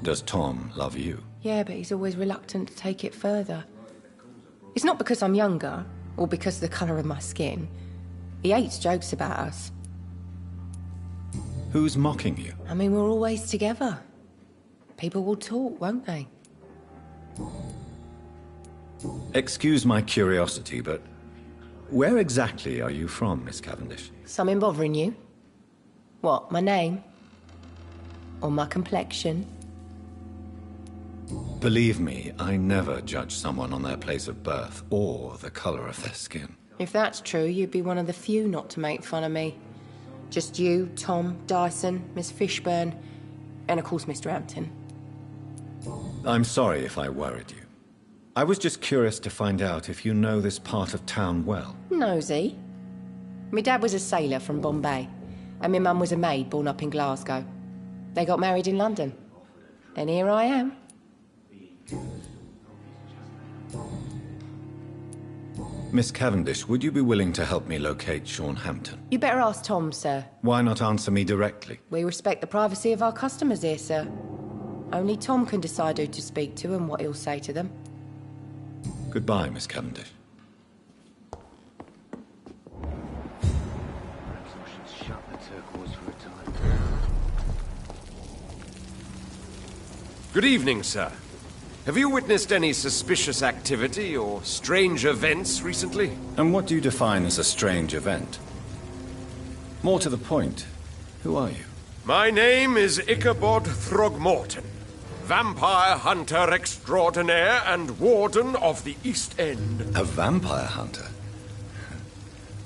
Does Tom love you? Yeah, but he's always reluctant to take it further. It's not because I'm younger, or because of the colour of my skin. He hates jokes about us. Who's mocking you? I mean, we're always together. People will talk, won't they? Excuse my curiosity, but where exactly are you from, Miss Cavendish? Something bothering you? What, my name? Or my complexion? Believe me, I never judge someone on their place of birth or the colour of their skin. If that's true, you'd be one of the few not to make fun of me. Just you, Tom, Dyson, Miss Fishburne, and of course Mr. Hampton. I'm sorry if I worried you. I was just curious to find out if you know this part of town well. Nosy. My dad was a sailor from Bombay, and my mum was a maid born up in Glasgow. They got married in London. And here I am. Miss Cavendish, would you be willing to help me locate Sean Hampton? You better ask Tom, sir. Why not answer me directly? We respect the privacy of our customers here, sir. Only Tom can decide who to speak to and what he'll say to them. Goodbye, Miss Cavendish. Good evening, sir. Have you witnessed any suspicious activity or strange events recently? And what do you define as a strange event? More to the point, who are you? My name is Ichabod Throgmorton, vampire hunter extraordinaire and warden of the East End. A vampire hunter?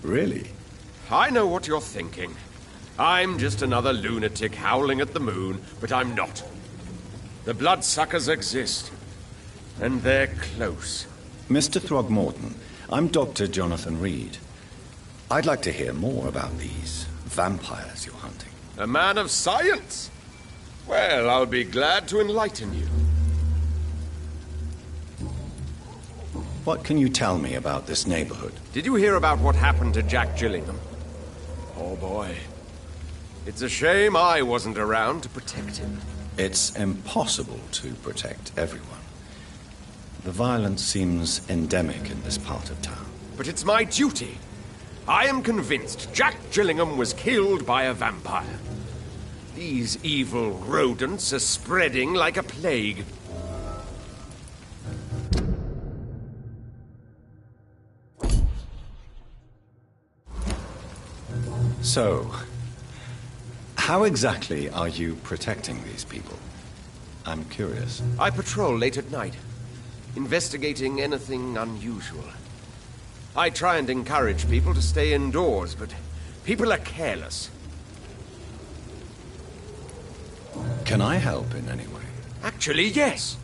Really? I know what you're thinking. I'm just another lunatic howling at the moon, but I'm not. The bloodsuckers exist. And they're close. Mr. Throgmorton, I'm Dr. Jonathan Reed. I'd like to hear more about these vampires you're hunting. A man of science? Well, I'll be glad to enlighten you. What can you tell me about this neighborhood? Did you hear about what happened to Jack Gillingham? Oh boy. It's a shame I wasn't around to protect him. It's impossible to protect everyone. The violence seems endemic in this part of town. But it's my duty. I am convinced Jack Gillingham was killed by a vampire. These evil rodents are spreading like a plague. So, how exactly are you protecting these people? I'm curious. I patrol late at night, investigating anything unusual. I try and encourage people to stay indoors, but people are careless. Can I help in any way? Actually, yes.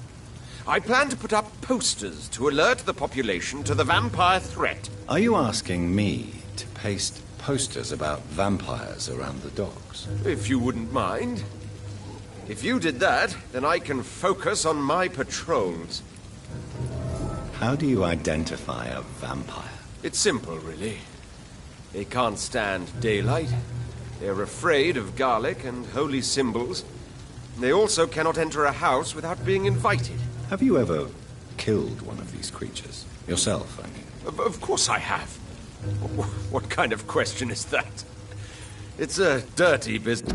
I plan to put up posters to alert the population to the vampire threat. Are you asking me to paste posters about vampires around the docks? If you wouldn't mind. If you did that, then I can focus on my patrols. How do you identify a vampire? It's simple, really. They can't stand daylight. They're afraid of garlic and holy symbols. They also cannot enter a house without being invited. Have you ever killed one of these creatures? Yourself, I mean. Of course I have. What kind of question is that? It's a dirty business.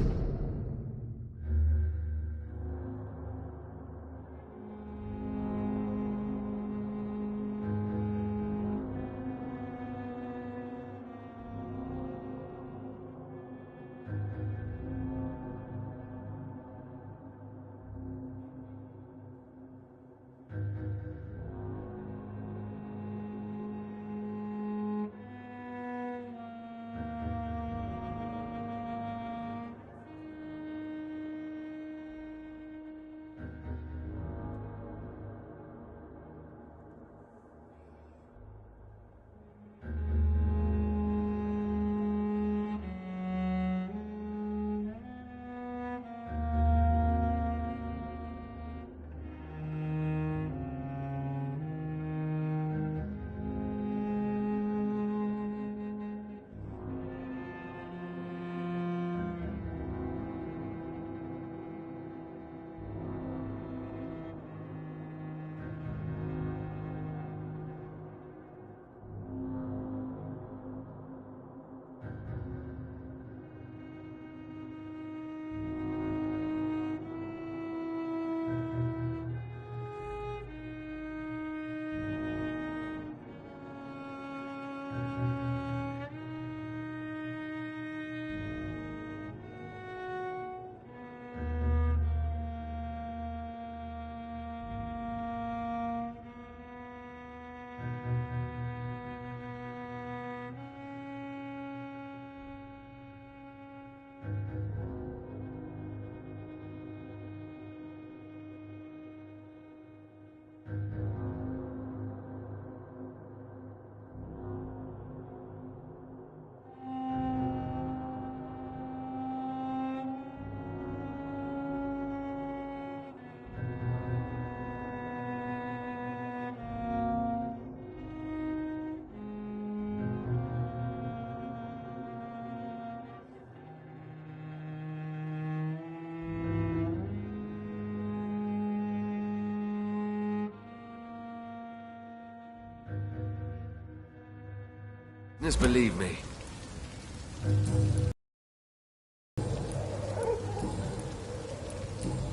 Just believe me.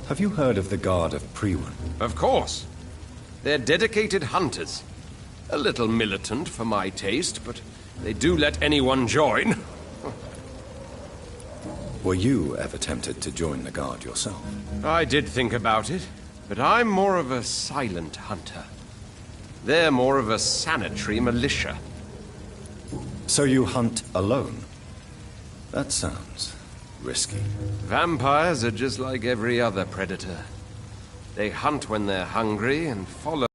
Have you heard of the Guard of Priwen? Of course. They're dedicated hunters. A little militant for my taste, but they do let anyone join. Were you ever tempted to join the Guard yourself? I did think about it, but I'm more of a silent hunter. They're more of a sanitary militia. So you hunt alone? That sounds risky. Vampires are just like every other predator. They hunt when they're hungry and follow.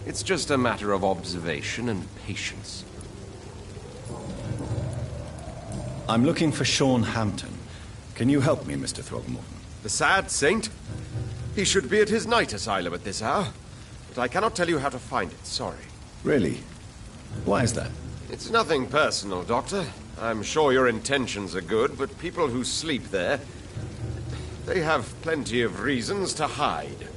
It's just a matter of observation and patience. I'm looking for Sean Hampton. Can you help me, Mr. Throgmorton? The sad saint? He should be at his night asylum at this hour. But I cannot tell you how to find it, sorry. Really? Why is that? It's nothing personal, Doctor. I'm sure your intentions are good, but people who sleep there, they have plenty of reasons to hide.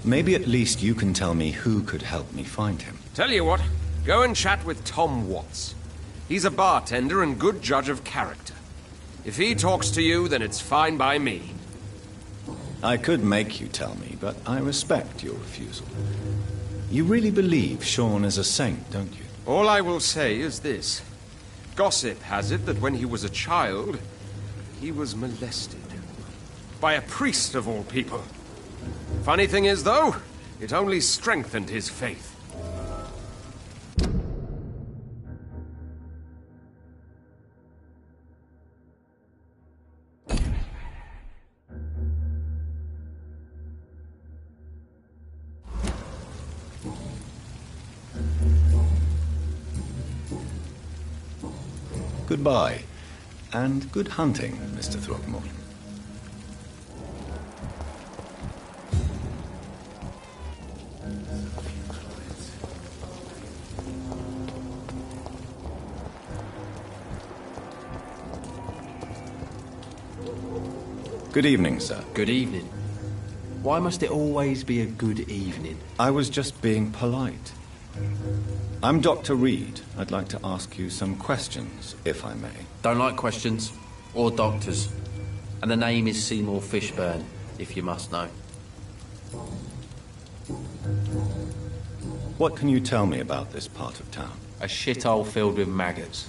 Maybe at least you can tell me who could help me find him. Tell you what, go and chat with Tom Watts. He's a bartender and good judge of character. If he talks to you, then it's fine by me. I could make you tell me, but I respect your refusal. You really believe Sean is a saint, don't you? All I will say is this. Gossip has it that when he was a child, he was molested. By a priest of all people. Funny thing is, though, it only strengthened his faith. Goodbye, and good hunting, Mr. Throgmorton. Good evening, sir. Good evening. Why must it always be a good evening? I was just being polite. I'm Dr. Reed. I'd like to ask you some questions, if I may. Don't like questions. Or doctors. And the name is Seymour Fishburne, if you must know. What can you tell me about this part of town? A shithole filled with maggots.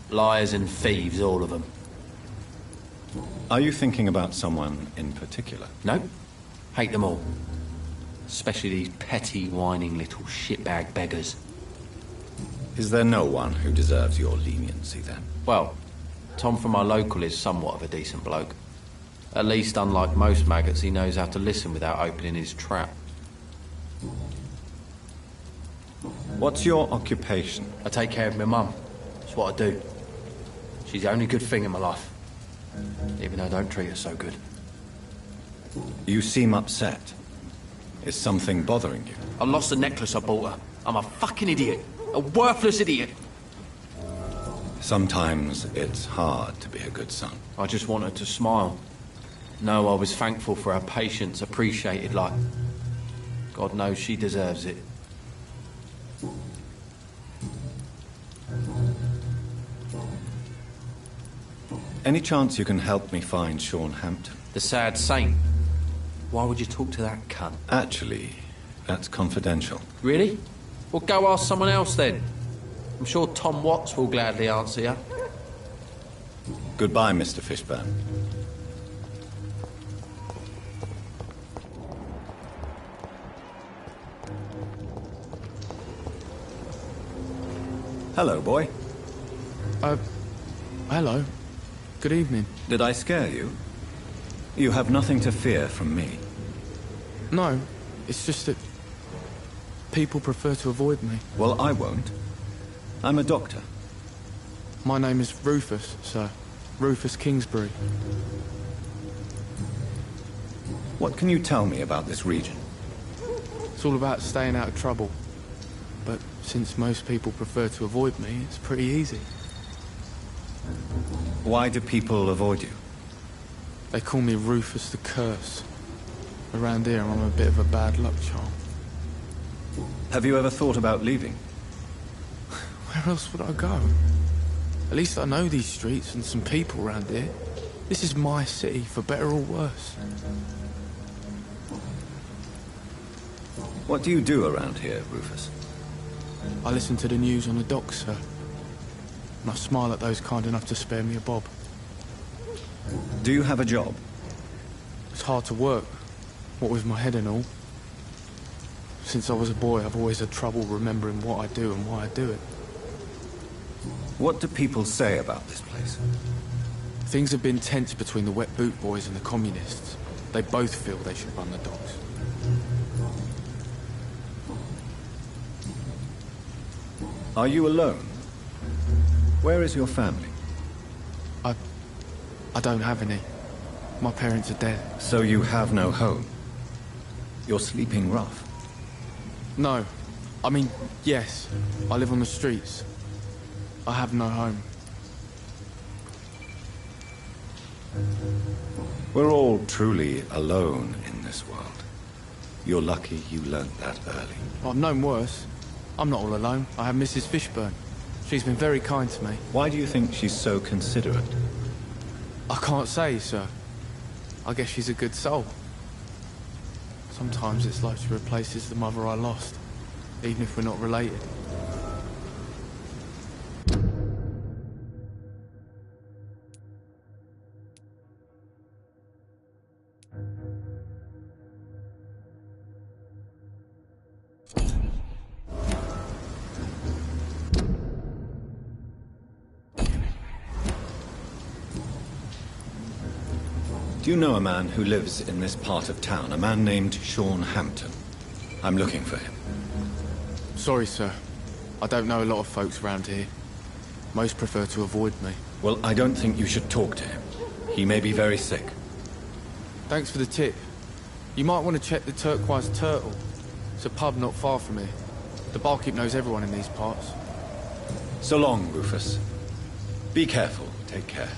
Liars and thieves, all of them. Are you thinking about someone in particular? No. Hate them all. Especially these petty, whining little shitbag beggars. Is there no one who deserves your leniency, then? Well, Tom from our local is somewhat of a decent bloke. At least, unlike most maggots, he knows how to listen without opening his trap. What's your occupation? I take care of my mum. That's what I do. She's the only good thing in my life. Even though I don't treat her so good. You seem upset. Is something bothering you? I lost the necklace I bought her. I'm a fucking idiot. A worthless idiot. Sometimes it's hard to be a good son. I just want her to smile. No, I was thankful for her patience, appreciated like... God knows she deserves it. Any chance you can help me find Sean Hampton? The sad saint. Why would you talk to that cunt? Actually, that's confidential. Really? Well, go ask someone else then. I'm sure Tom Watts will gladly answer you. Goodbye, Mr. Fishburne. Hello, boy. Hello. Good evening. Did I scare you? You have nothing to fear from me. No, it's just that people prefer to avoid me. Well, I won't. I'm a doctor. My name is Rufus, sir. Rufus Kingsbury. What can you tell me about this region? It's all about staying out of trouble. But since most people prefer to avoid me, it's pretty easy. Why do people avoid you? They call me Rufus the Curse. Around here, I'm a bit of a bad luck charm. Have you ever thought about leaving? Where else would I go? At least I know these streets and some people around here. This is my city, for better or worse. What do you do around here, Rufus? I listen to the news on the docks, sir. And I smile at those kind enough to spare me a bob. Do you have a job? It's hard to work, what with my head and all. Since I was a boy, I've always had trouble remembering what I do and why I do it. What do people say about this place? Things have been tense between the wet boot boys and the communists. They both feel they should run the docks. Are you alone? Where is your family? I don't have any. My parents are dead. So you have no home? You're sleeping rough? No. I mean, yes. I live on the streets. I have no home. We're all truly alone in this world. You're lucky you learnt that early. I've known worse. I'm not all alone. I have Mrs. Fishburne. She's been very kind to me. Why do you think she's so considerate? I can't say, sir. I guess she's a good soul. Sometimes it's like she replaces the mother I lost, even if we're not related. Do you know a man who lives in this part of town? A man named Sean Hampton. I'm looking for him. Sorry, sir. I don't know a lot of folks around here. Most prefer to avoid me. Well, I don't think you should talk to him. He may be very sick. Thanks for the tip. You might want to check the Turquoise Turtle. It's a pub not far from here. The barkeep knows everyone in these parts. So long, Rufus. Be careful. Take care.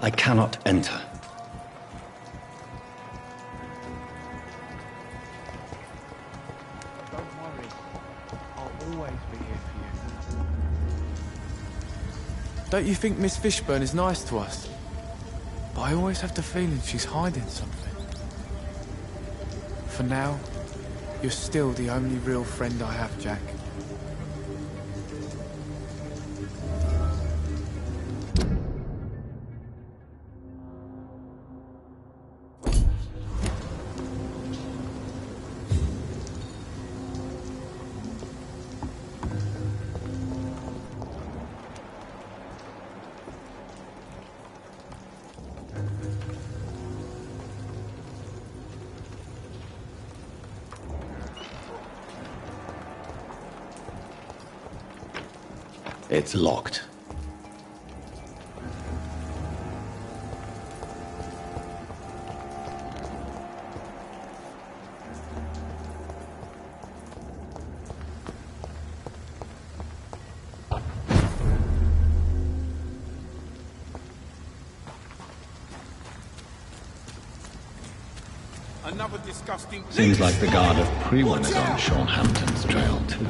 I cannot enter. Don't worry. I'll always be here for you. Don't you think Miss Fishburne is nice to us? But I always have the feeling she's hiding something. For now, you're still the only real friend I have, Jack. It's locked. Another disgusting... Seems like the guard of Prewan is on Sean Hampton's trail, too.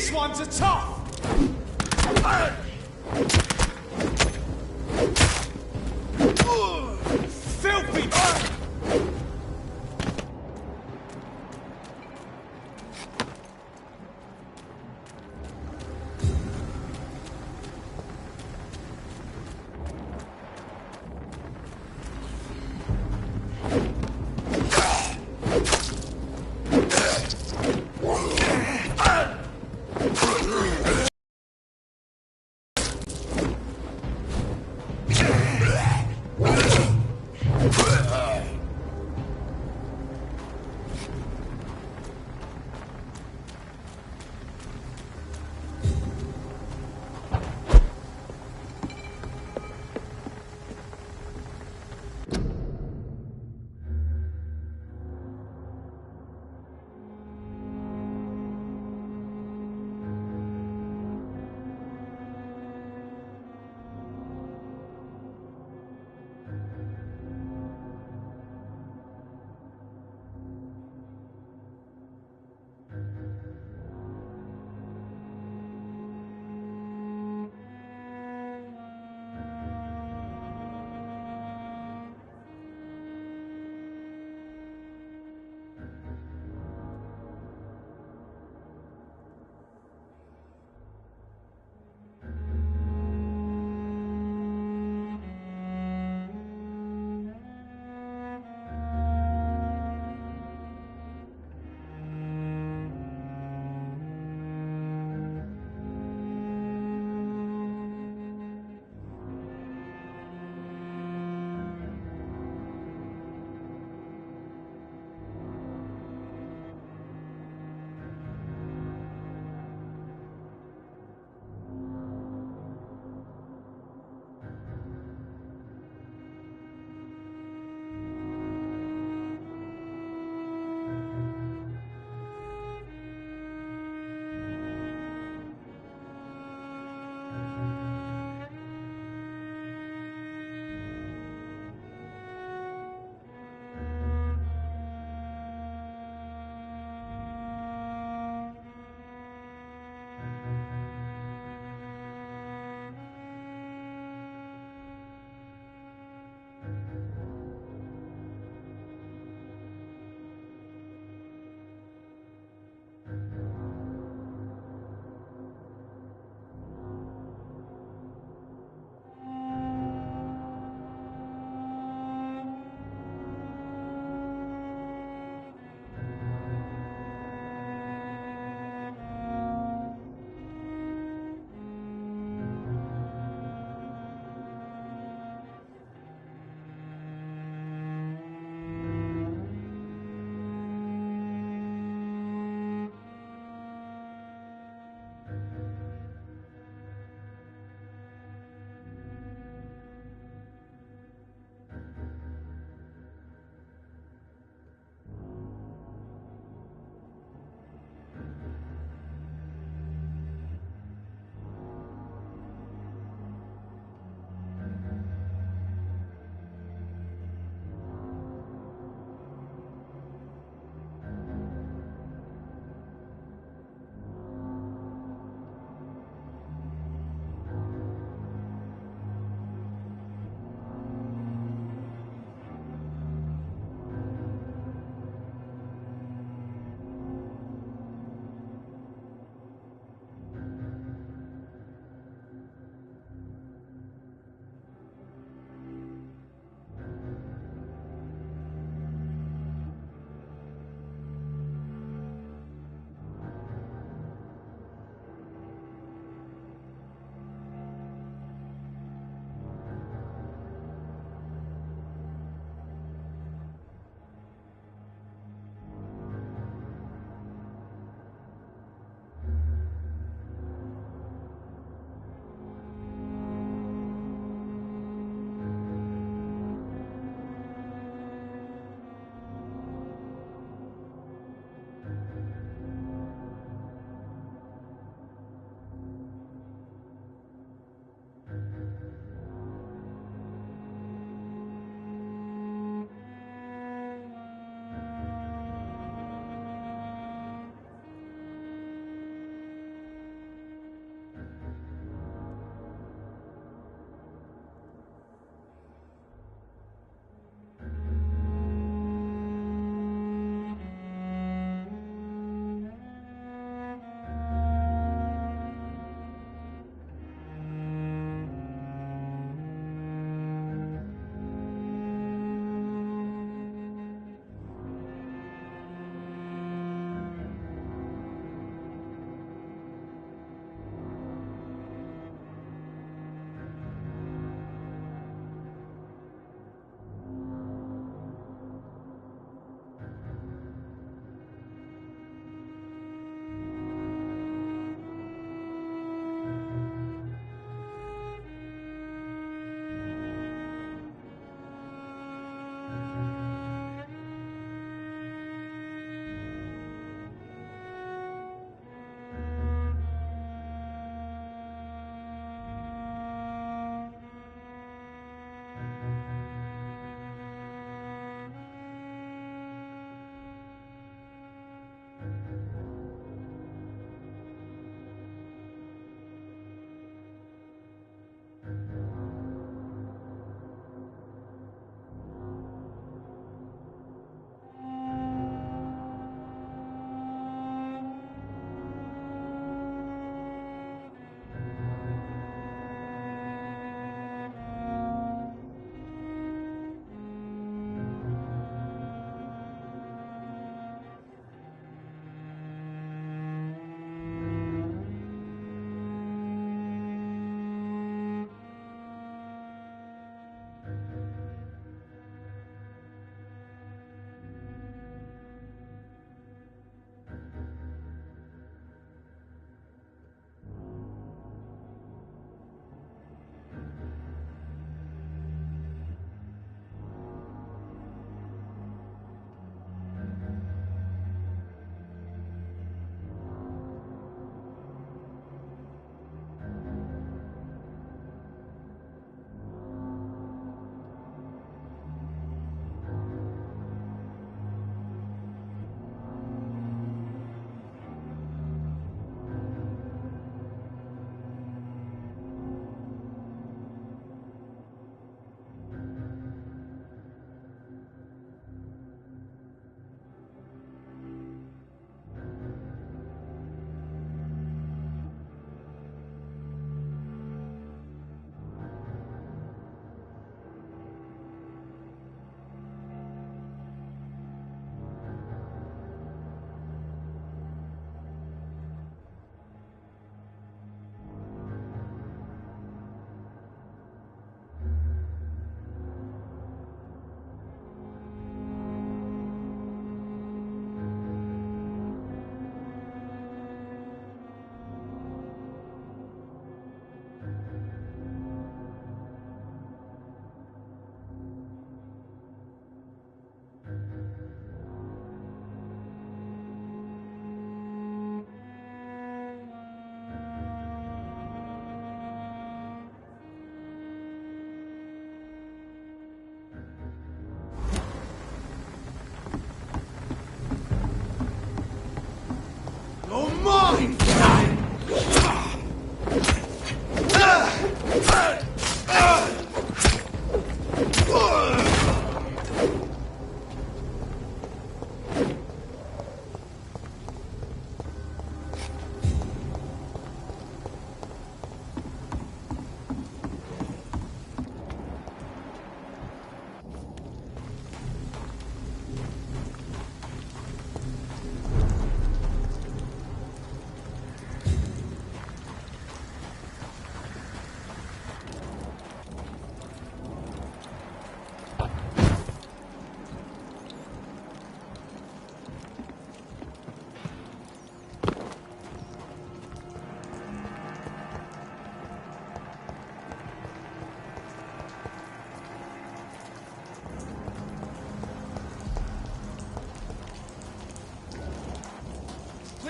These ones are tough! Filthy!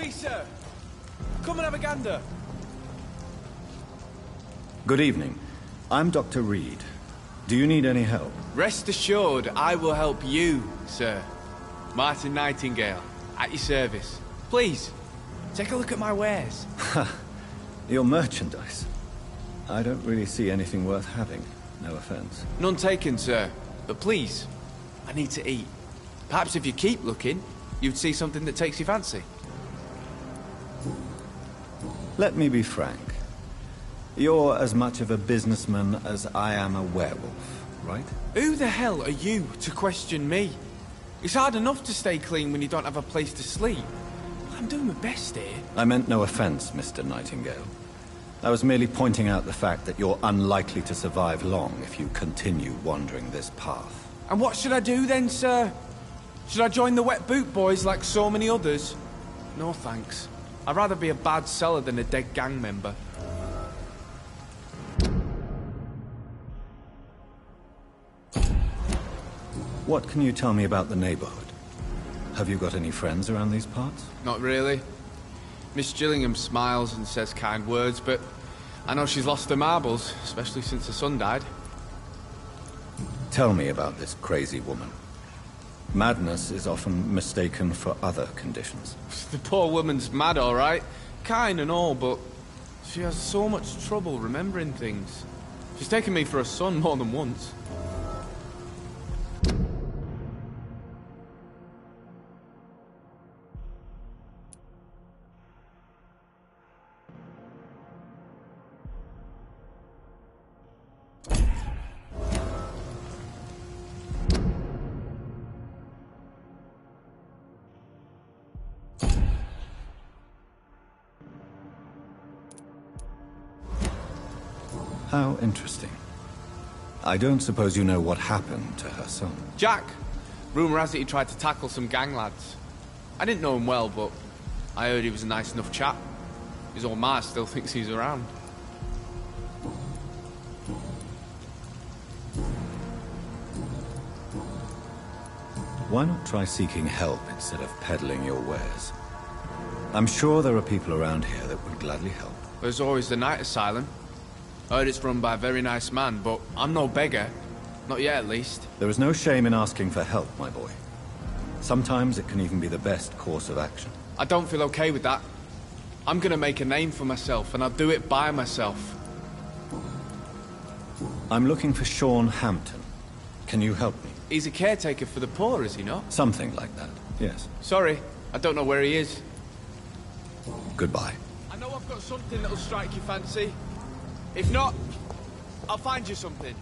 Please, sir. Come and have a gander. Good evening. I'm Dr. Reed. Do you need any help? Rest assured, I will help you, sir. Martin Nightingale, at your service. Please, take a look at my wares. Your merchandise. I don't really see anything worth having. No offense. None taken, sir. But please, I need to eat. Perhaps if you keep looking, you'd see something that takes your fancy. Let me be frank. You're as much of a businessman as I am a werewolf, right? Who the hell are you to question me? It's hard enough to stay clean when you don't have a place to sleep. I'm doing my best here. I meant no offense, Mr. Nightingale. I was merely pointing out the fact that you're unlikely to survive long if you continue wandering this path. And what should I do then, sir? Should I join the wet boot boys like so many others? No thanks. I'd rather be a bad seller than a dead gang member. What can you tell me about the neighborhood? Have you got any friends around these parts? Not really. Miss Gillingham smiles and says kind words, but I know she's lost her marbles, especially since her son died. Tell me about this crazy woman. Madness is often mistaken for other conditions. The poor woman's mad, all right. Kind and all, but she has so much trouble remembering things. She's taken me for a son more than once. How interesting. I don't suppose you know what happened to her son. Jack! Rumour has it he tried to tackle some gang lads. I didn't know him well, but I heard he was a nice enough chap. His old ma still thinks he's around. Why not try seeking help instead of peddling your wares? I'm sure there are people around here that would gladly help. There's always the night asylum. I heard it's run by a very nice man, but I'm no beggar. Not yet, at least. There is no shame in asking for help, my boy. Sometimes it can even be the best course of action. I don't feel okay with that. I'm gonna make a name for myself, and I'll do it by myself. I'm looking for Sean Hampton. Can you help me? He's a caretaker for the poor, is he not? Something like that, yes. Sorry, I don't know where he is. Goodbye. I know I've got something that'll strike your fancy. If not, I'll find you something.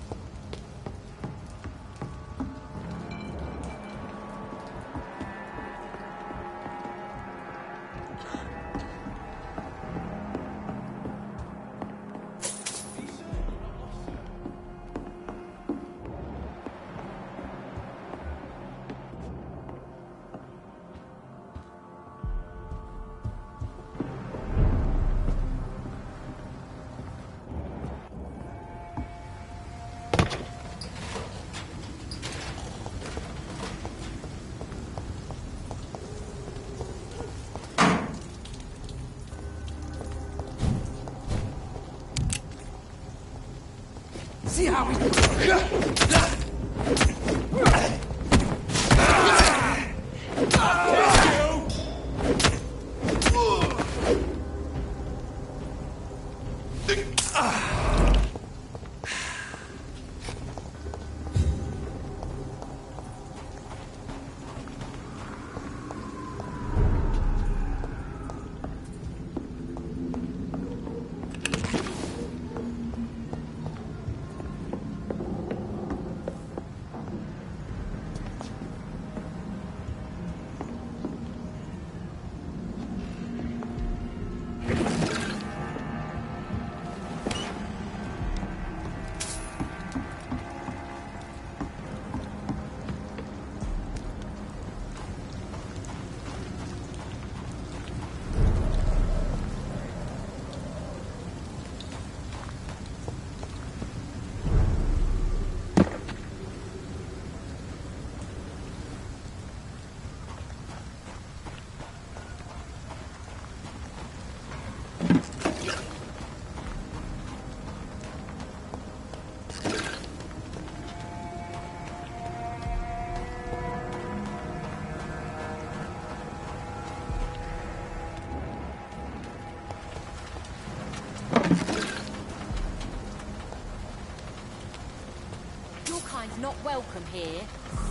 welcome here,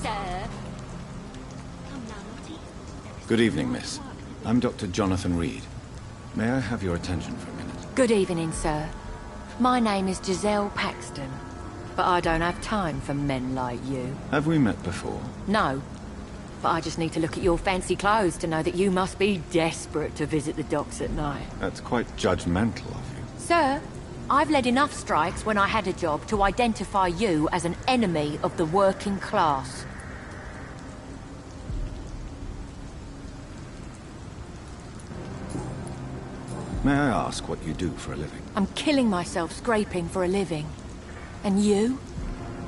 sir. Good evening, miss. I'm Dr. Jonathan Reed. May I have your attention for a minute? Good evening, sir. My name is Giselle Paxton, but I don't have time for men like you. Have we met before? No, but I just need to look at your fancy clothes to know that you must be desperate to visit the docks at night. That's quite judgmental of you. Sir, I've led enough strikes when I had a job to identify you as an enemy of the working class. May I ask what you do for a living? I'm killing myself scraping for a living. And you?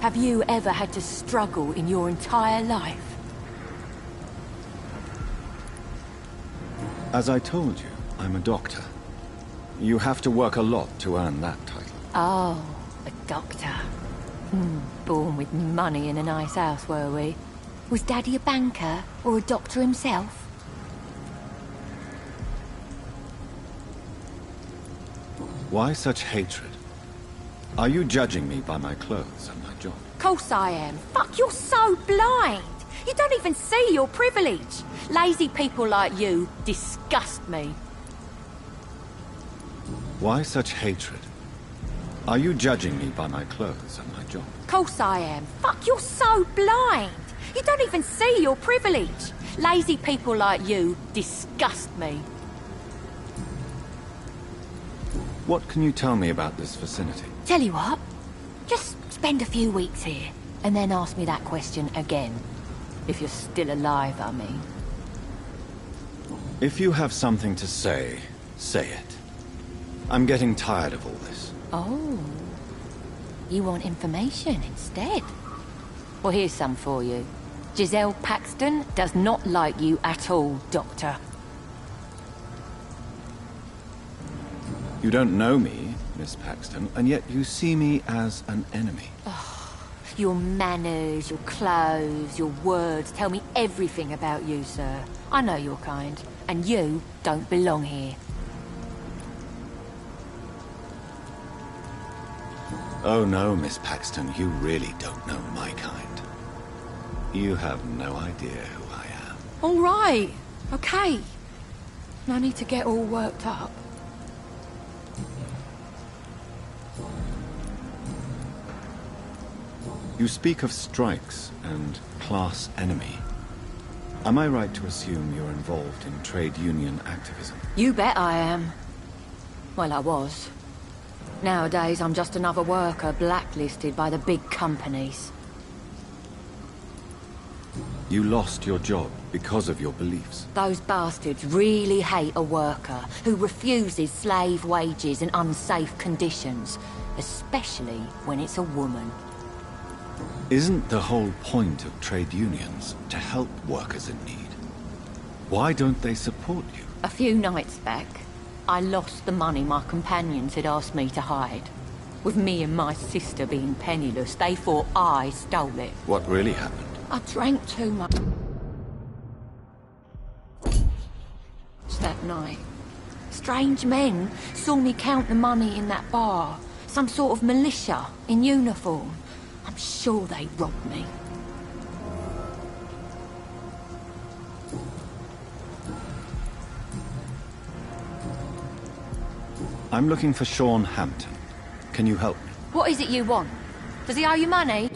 Have you ever had to struggle in your entire life? As I told you, I'm a doctor. You have to work a lot to earn that title. Oh, a doctor. Born with money in a nice house, were we? Was Daddy a banker or a doctor himself? Why such hatred? Are you judging me by my clothes and my job? Course I am. Fuck, you're so blind. You don't even see your privilege. Lazy people like you disgust me. Why such hatred? Are you judging me by my clothes and my job? Course I am. Fuck, you're so blind. You don't even see your privilege. Lazy people like you disgust me. What can you tell me about this vicinity? Tell you what, just spend a few weeks here, and then ask me that question again. If you're still alive, I mean. If you have something to say, say it. I'm getting tired of all this. Oh. You want information instead? Well, here's some for you. Giselle Paxton does not like you at all, Doctor. You don't know me, Miss Paxton, and yet you see me as an enemy. Your manners, your clothes, your words tell me everything about you, sir. I know your kind, and you don't belong here. Oh no, Miss Paxton, you really don't know my kind. You have no idea who I am. All right, okay. No need to get all worked up. You speak of strikes and class enemy. Am I right to assume you're involved in trade union activism? You bet I am. Well, I was. Nowadays, I'm just another worker blacklisted by the big companies. You lost your job because of your beliefs. Those bastards really hate a worker who refuses slave wages and unsafe conditions, especially when it's a woman. Isn't the whole point of trade unions to help workers in need? Why don't they support you? A few nights back, I lost the money my companions had asked me to hide. With me and my sister being penniless, they thought I stole it. What really happened? I drank too much that night. Strange men saw me count the money in that bar. Some sort of militia in uniform. I'm sure they robbed me. I'm looking for Sean Hampton. Can you help me? What is it you want? Does he owe you money?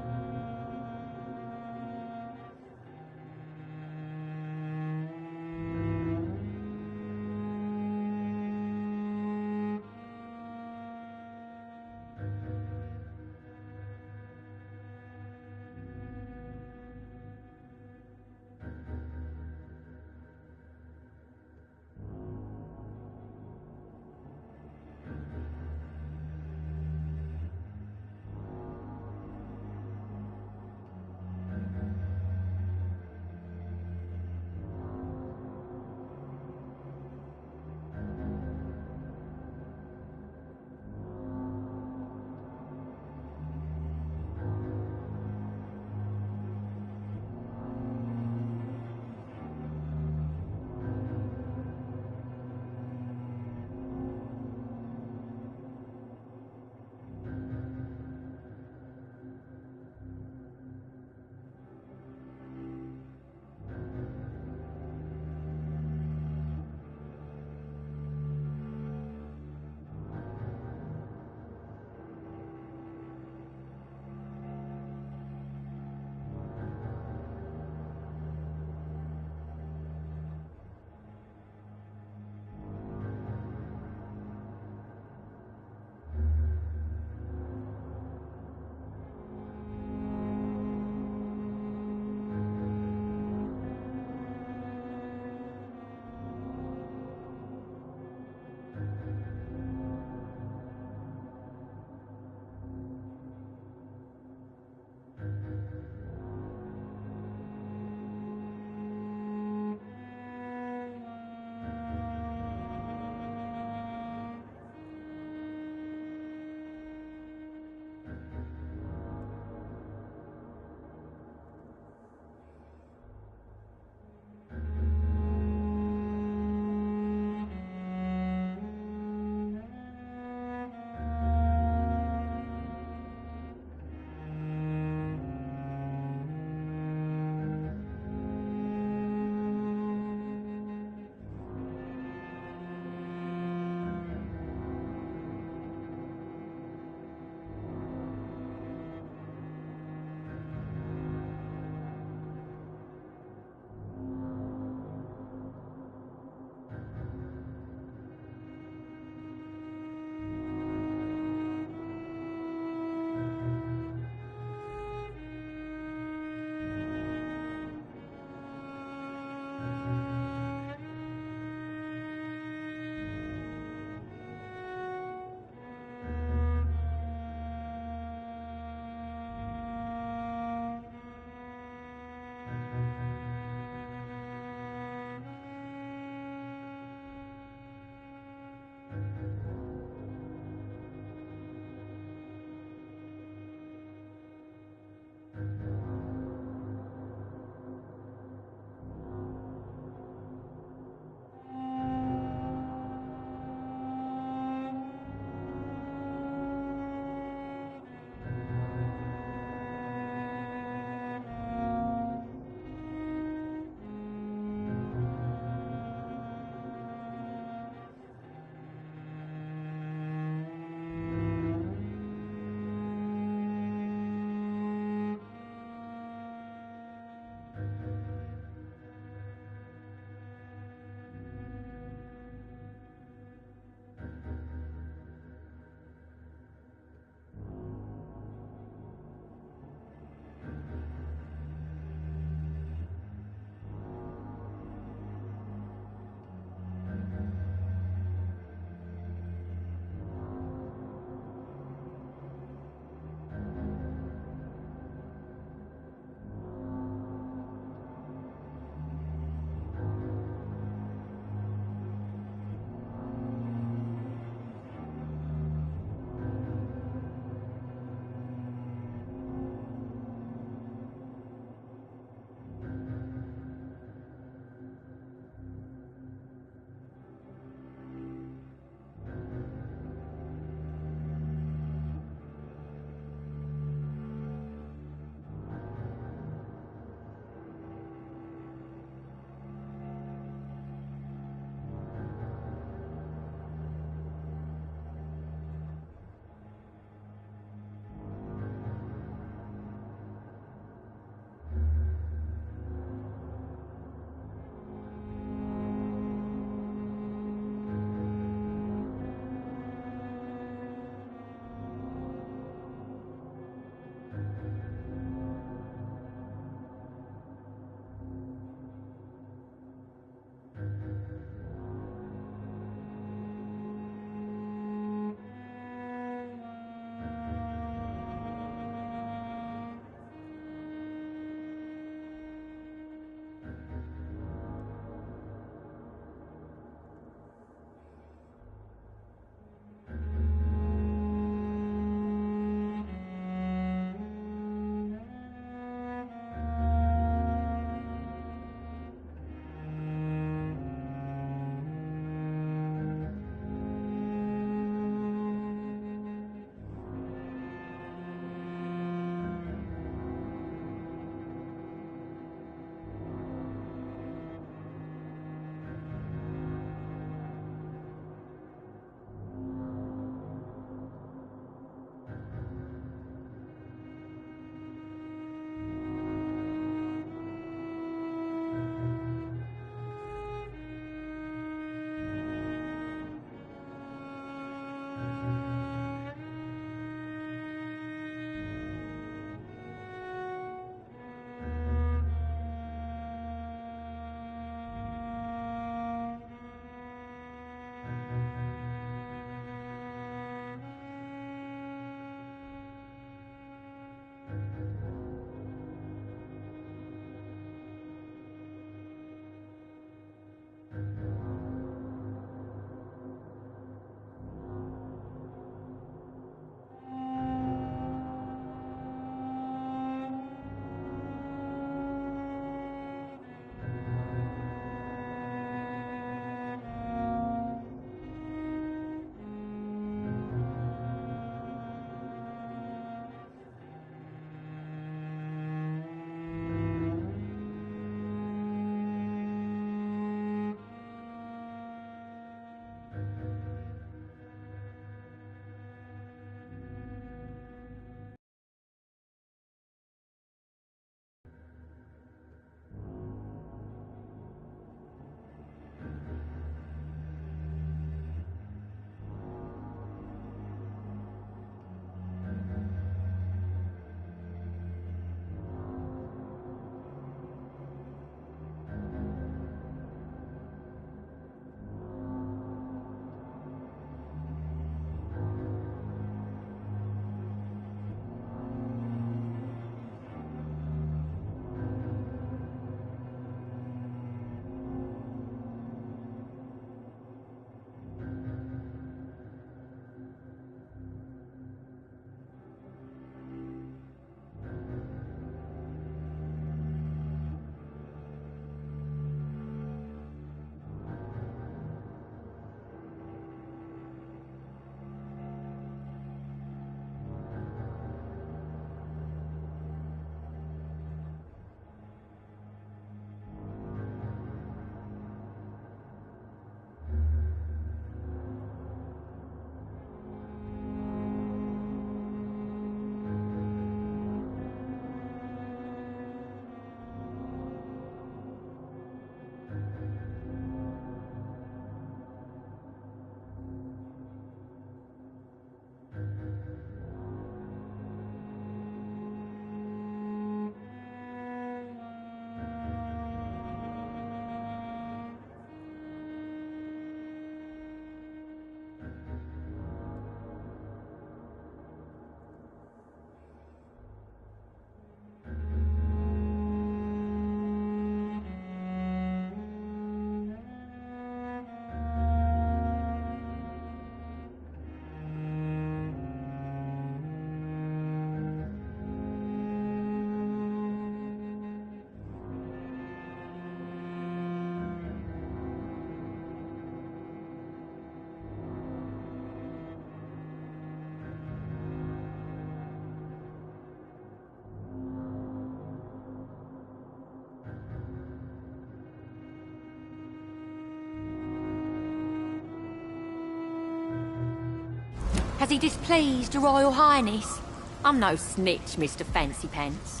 Has he displeased your Royal Highness? I'm no snitch, Mr. Fancy Pants.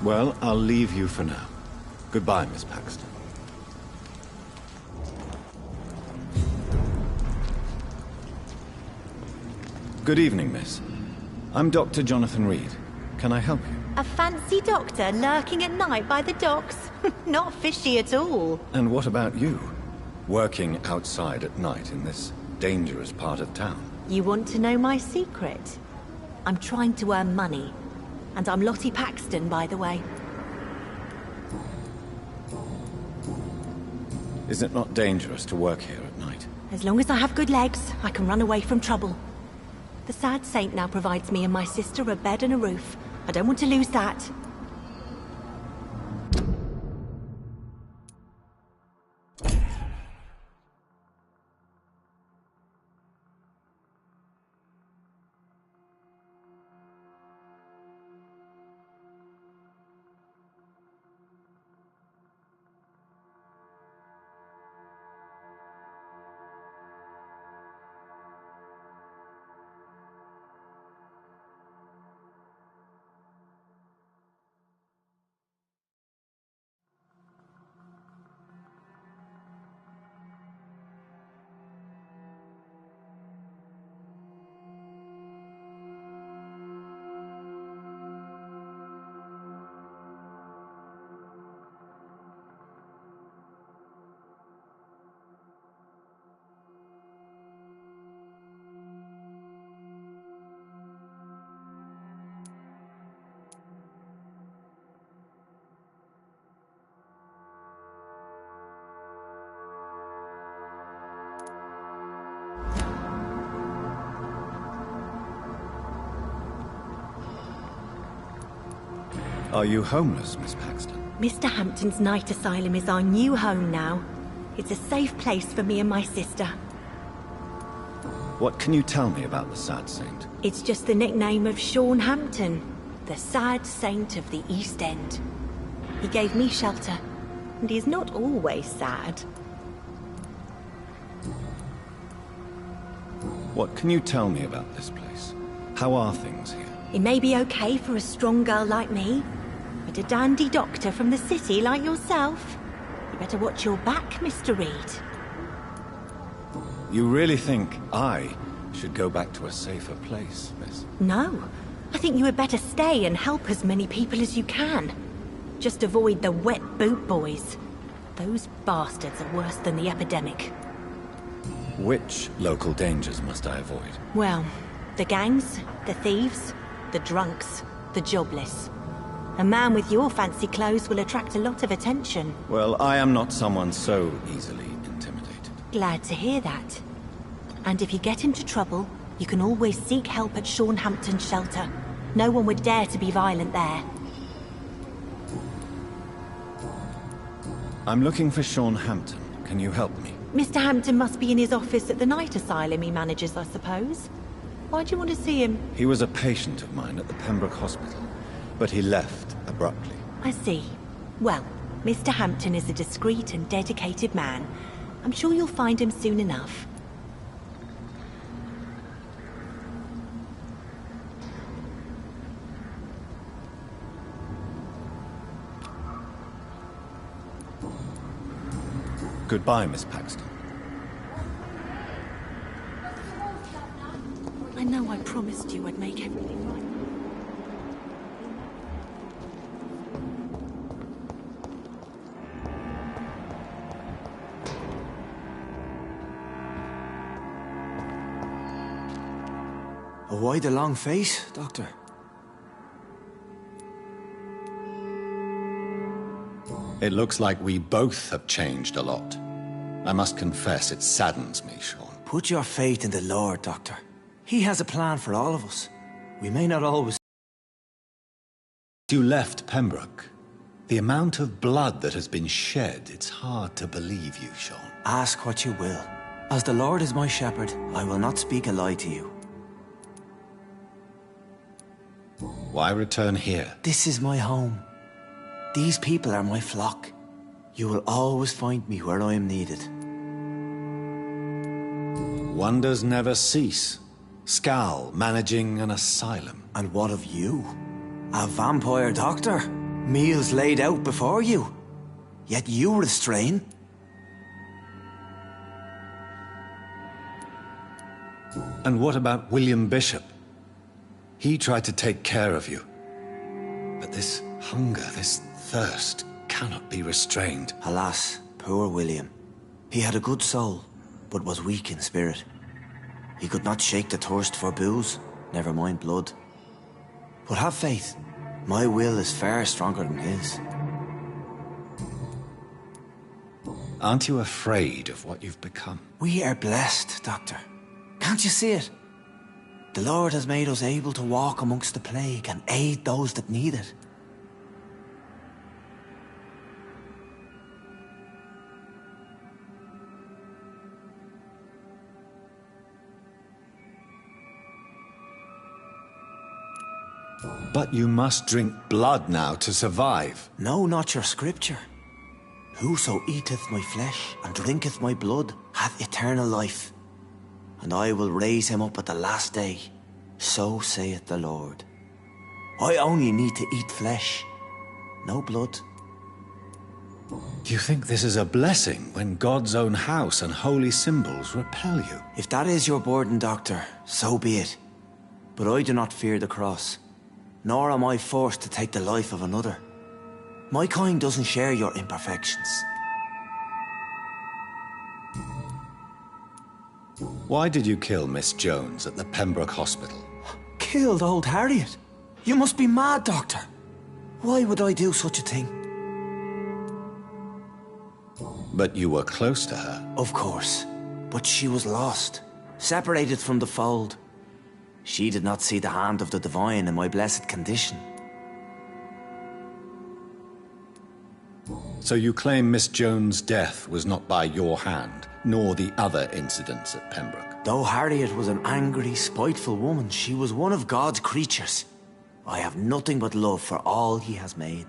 Well, I'll leave you for now. Goodbye, Miss Paxton. Good evening, miss. I'm Dr. Jonathan Reed. Can I help you? A fancy doctor lurking at night by the docks? Not fishy at all. And what about you? Working outside at night in this dangerous part of town? You want to know my secret? I'm trying to earn money. And I'm Lottie Paxton, by the way. Is it not dangerous to work here at night? As long as I have good legs, I can run away from trouble. The sad saint now provides me and my sister a bed and a roof. I don't want to lose that. Are you homeless, Miss Paxton? Mr. Hampton's night asylum is our new home now. It's a safe place for me and my sister. What can you tell me about the Sad Saint? It's just the nickname of Sean Hampton, the sad saint of the East End. He gave me shelter, and he's not always sad. What can you tell me about this place? How are things here? It may be okay for a strong girl like me, but a dandy doctor from the city like yourself, you better watch your back, Mr. Reed. You really think I should go back to a safer place, miss? No. I think you had better stay and help as many people as you can. Just avoid the wet boot boys. Those bastards are worse than the epidemic. Which local dangers must I avoid? Well, the gangs, the thieves, the drunks, the jobless. A man with your fancy clothes will attract a lot of attention. Well, I am not someone so easily intimidated. Glad to hear that. And if you get into trouble, you can always seek help at Sean Hampton's shelter. No one would dare to be violent there. I'm looking for Sean Hampton. Can you help me? Mr. Hampton must be in his office at the night asylum he manages, I suppose. Why do you want to see him? He was a patient of mine at the Pembroke Hospital, but he left abruptly. I see. Well, Mr. Hampton is a discreet and dedicated man. I'm sure you'll find him soon enough. Goodbye, Miss Paxton. I know I promised you I'd make everything right. Why the long face, Doctor? It looks like we both have changed a lot. I must confess, it saddens me, Sean. Put your faith in the Lord, Doctor. He has a plan for all of us. We may not always... You left Pembroke. The amount of blood that has been shed, it's hard to believe you, Sean. Ask what you will. As the Lord is my shepherd, I will not speak a lie to you. Why return here? This is my home. These people are my flock. You will always find me where I am needed. Wonders never cease. Skal managing an asylum. And what of you? A vampire doctor? Meals laid out before you. Yet you restrain. And what about William Bishop? He tried to take care of you. But this hunger, this thirst, cannot be restrained. Alas, poor William. He had a good soul, but was weak in spirit. He could not shake the thirst for booze, never mind blood. But have faith. My will is far stronger than his. Aren't you afraid of what you've become? We are blessed, Doctor. Can't you see it? The Lord has made us able to walk amongst the plague and aid those that need it. But you must drink blood now to survive. No, not your scripture. Whoso eateth my flesh and drinketh my blood hath eternal life, and I will raise him up at the last day. So saith the Lord. I only need to eat flesh, no blood. Do you think this is a blessing when God's own house and holy symbols repel you? If that is your burden, Doctor, so be it. But I do not fear the cross, nor am I forced to take the life of another. My kind doesn't share your imperfections. Why did you kill Miss Jones at the Pembroke Hospital? Killed old Harriet? You must be mad, Doctor. Why would I do such a thing? But you were close to her. Of course. But she was lost, separated from the fold. She did not see the hand of the divine in my blessed condition. So you claim Miss Jones' death was not by your hand, nor the other incidents at Pembroke? Though Harriet was an angry, spiteful woman, she was one of God's creatures. I have nothing but love for all he has made.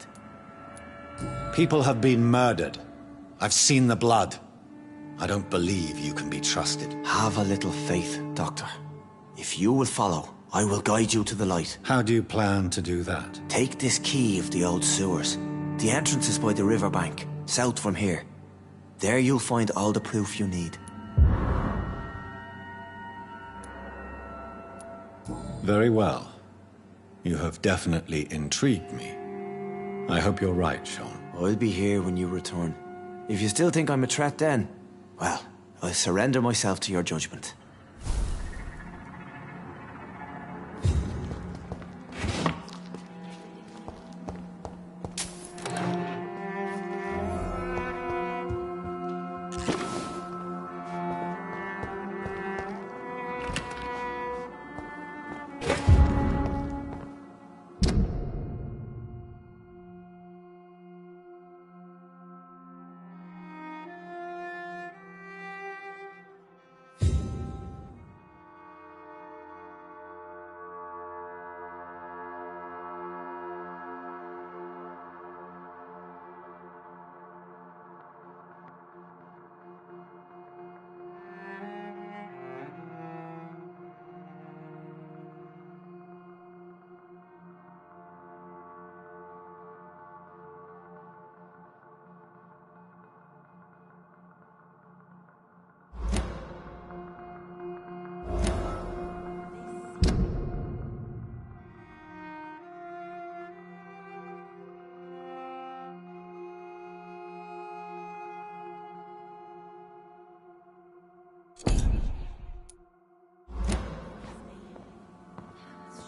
People have been murdered. I've seen the blood. I don't believe you can be trusted. Have a little faith, Doctor. If you will follow, I will guide you to the light. How do you plan to do that? Take this key of the old sewers. The entrance is by the riverbank, south from here. There you'll find all the proof you need. Very well. You have definitely intrigued me. I hope you're right, Sean. I'll be here when you return. If you still think I'm a threat then, well, I'll surrender myself to your judgment.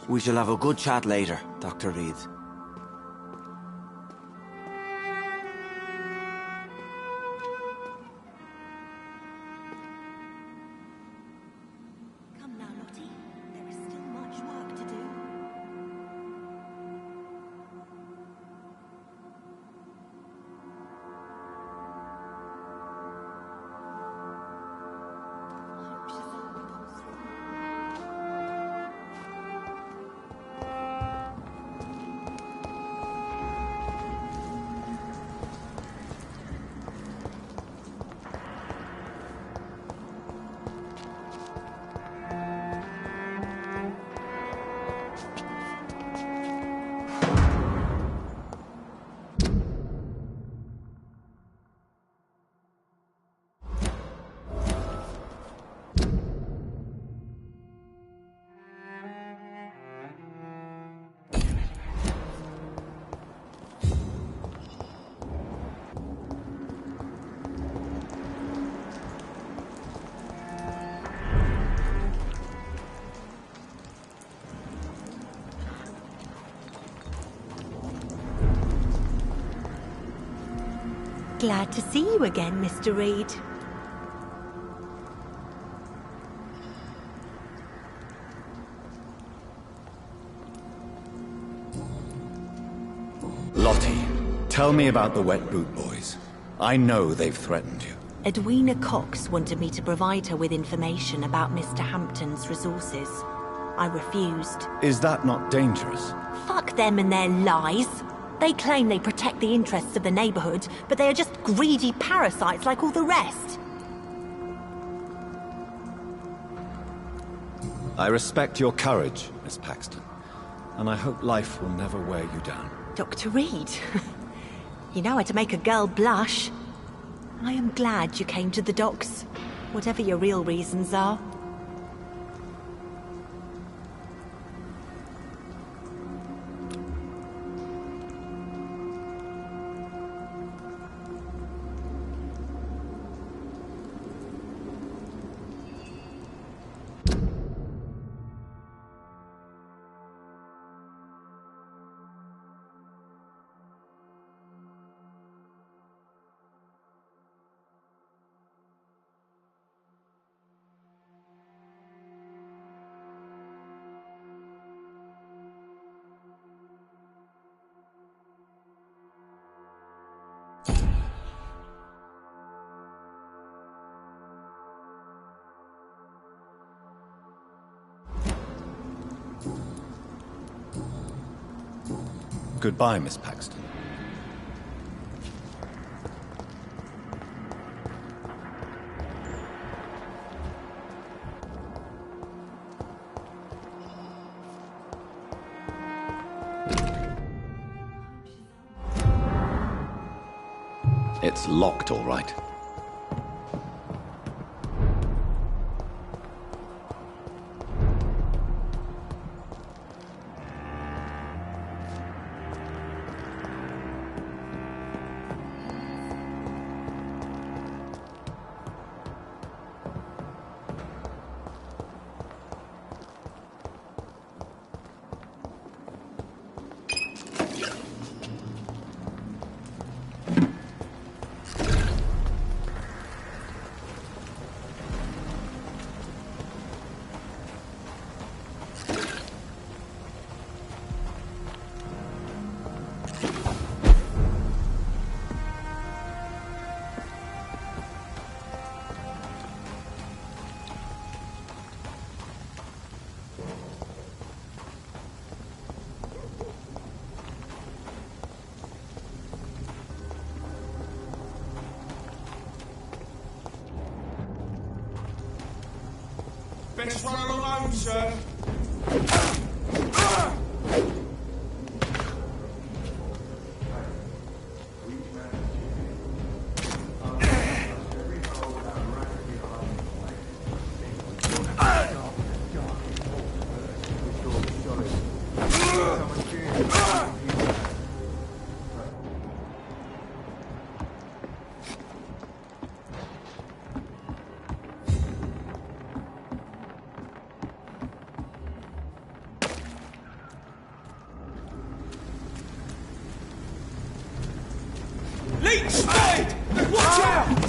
We shall have a good chat later, Dr. Reed. Come now, Lottie. There is still much work to do. Glad to see you again, Mr. Reed. Lottie, tell me about the Wet Boot Boys. I know they've threatened you. Edwina Cox wanted me to provide her with information about Mr. Hampton's resources. I refused. Is that not dangerous? Fuck them and their lies. They claim they protect the interests of the neighborhood, but they are just greedy parasites like all the rest. I respect your courage, Miss Paxton, and I hope life will never wear you down. Dr. Reed, you know how to make a girl blush. I am glad you came to the docks, whatever your real reasons are. Goodbye, Miss Paxton. It's locked, all right. Best run alone, sir. Leech! Spade! Watch out!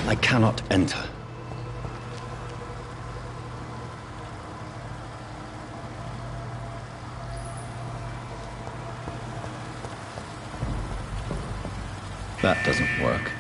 I cannot enter. That doesn't work.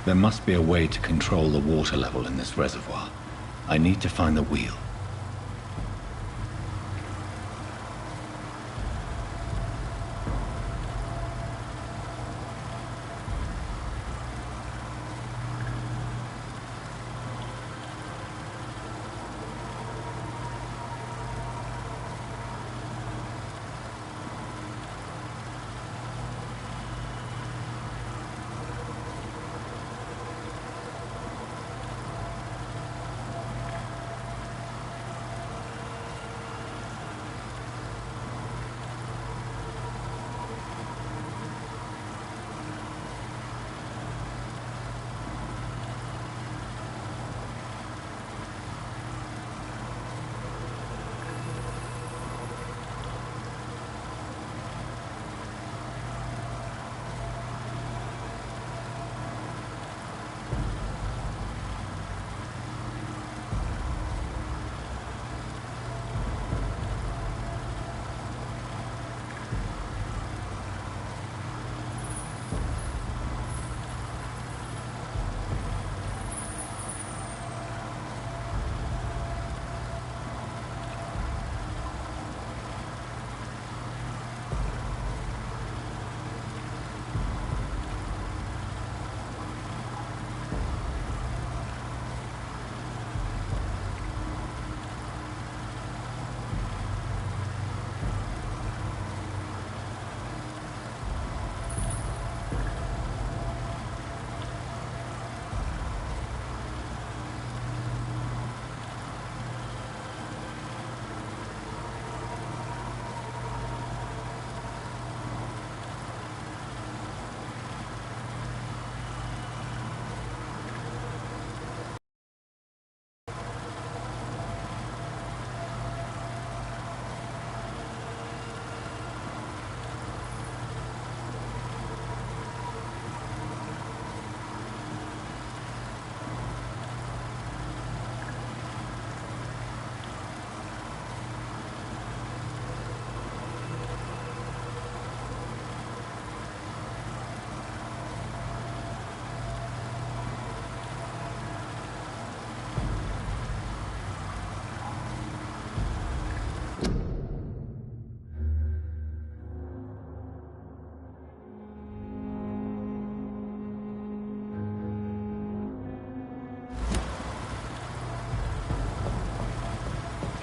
There must be a way to control the water level in this reservoir. I need to find the wheel.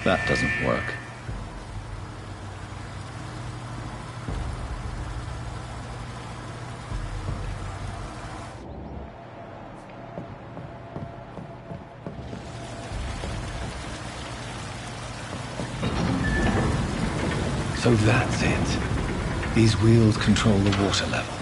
That doesn't work. So that's it. These wheels control the water level.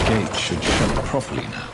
gate should shut properly now.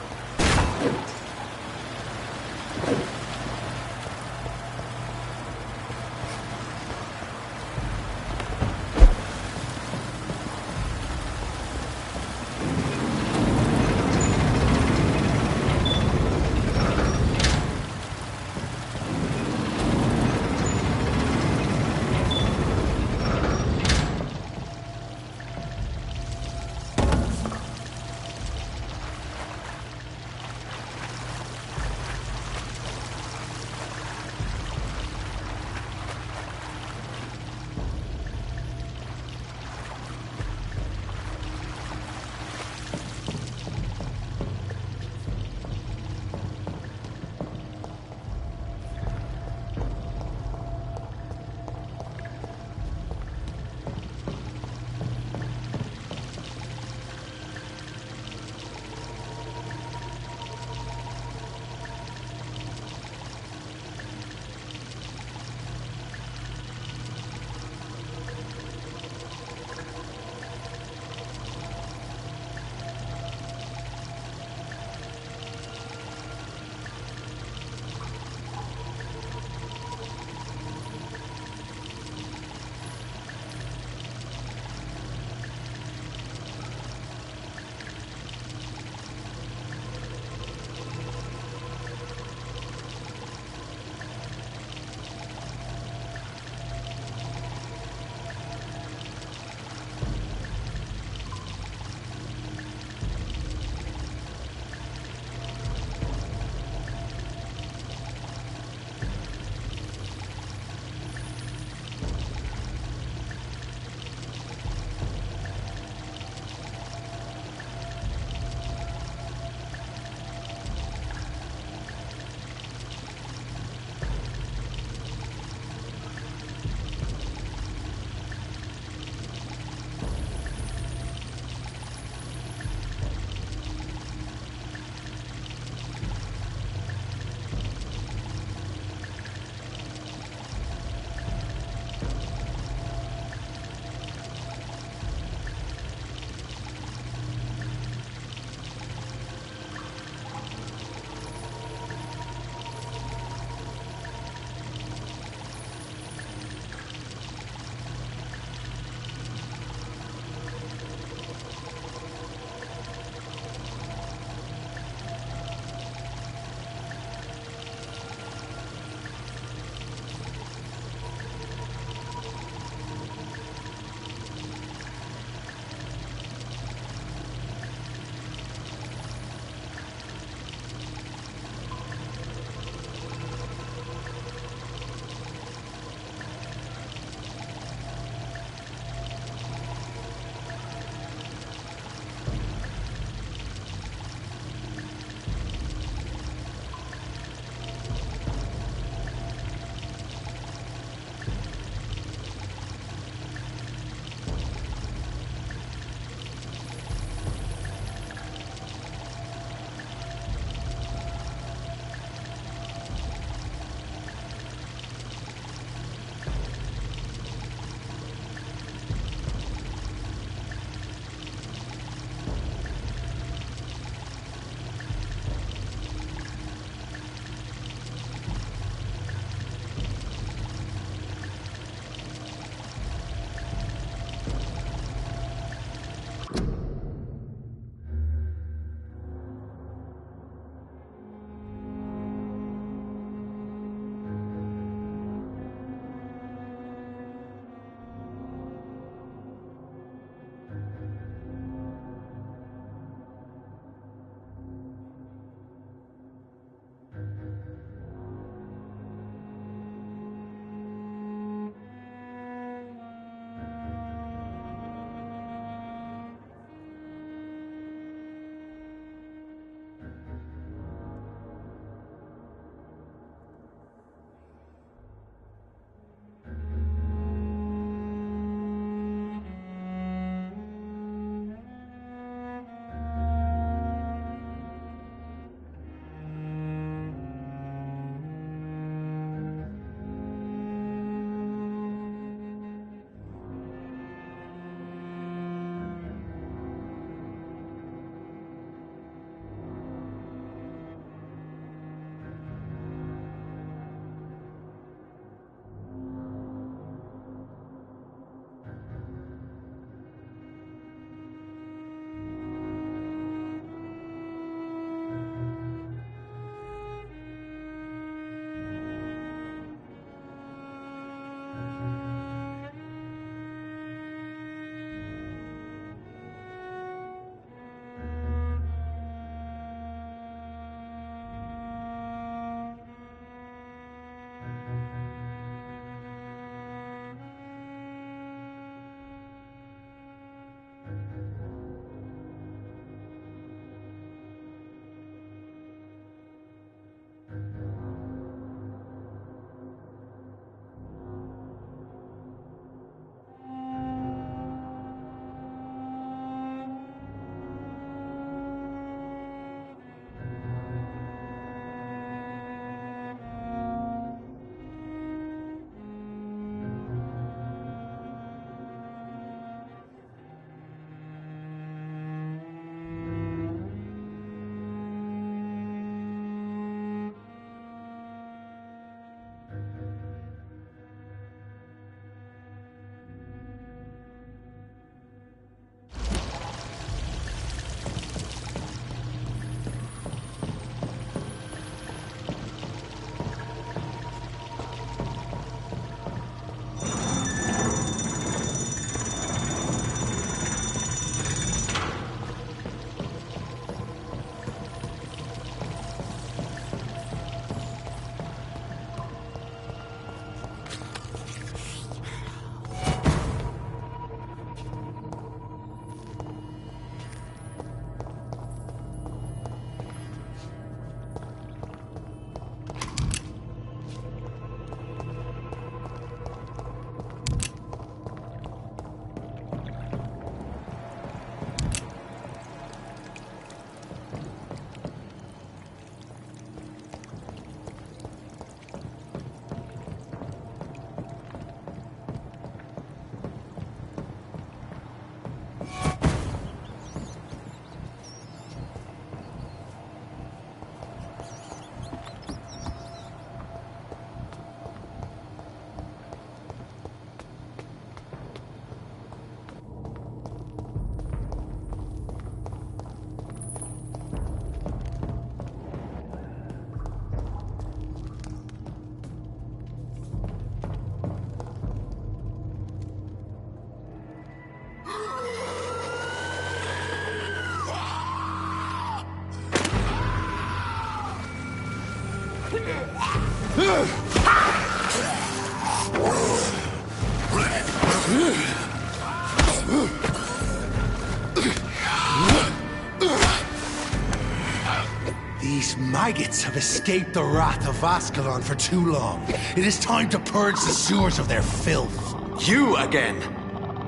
These maggots have escaped the wrath of Ascalon for too long. It is time to purge the sewers of their filth. You again!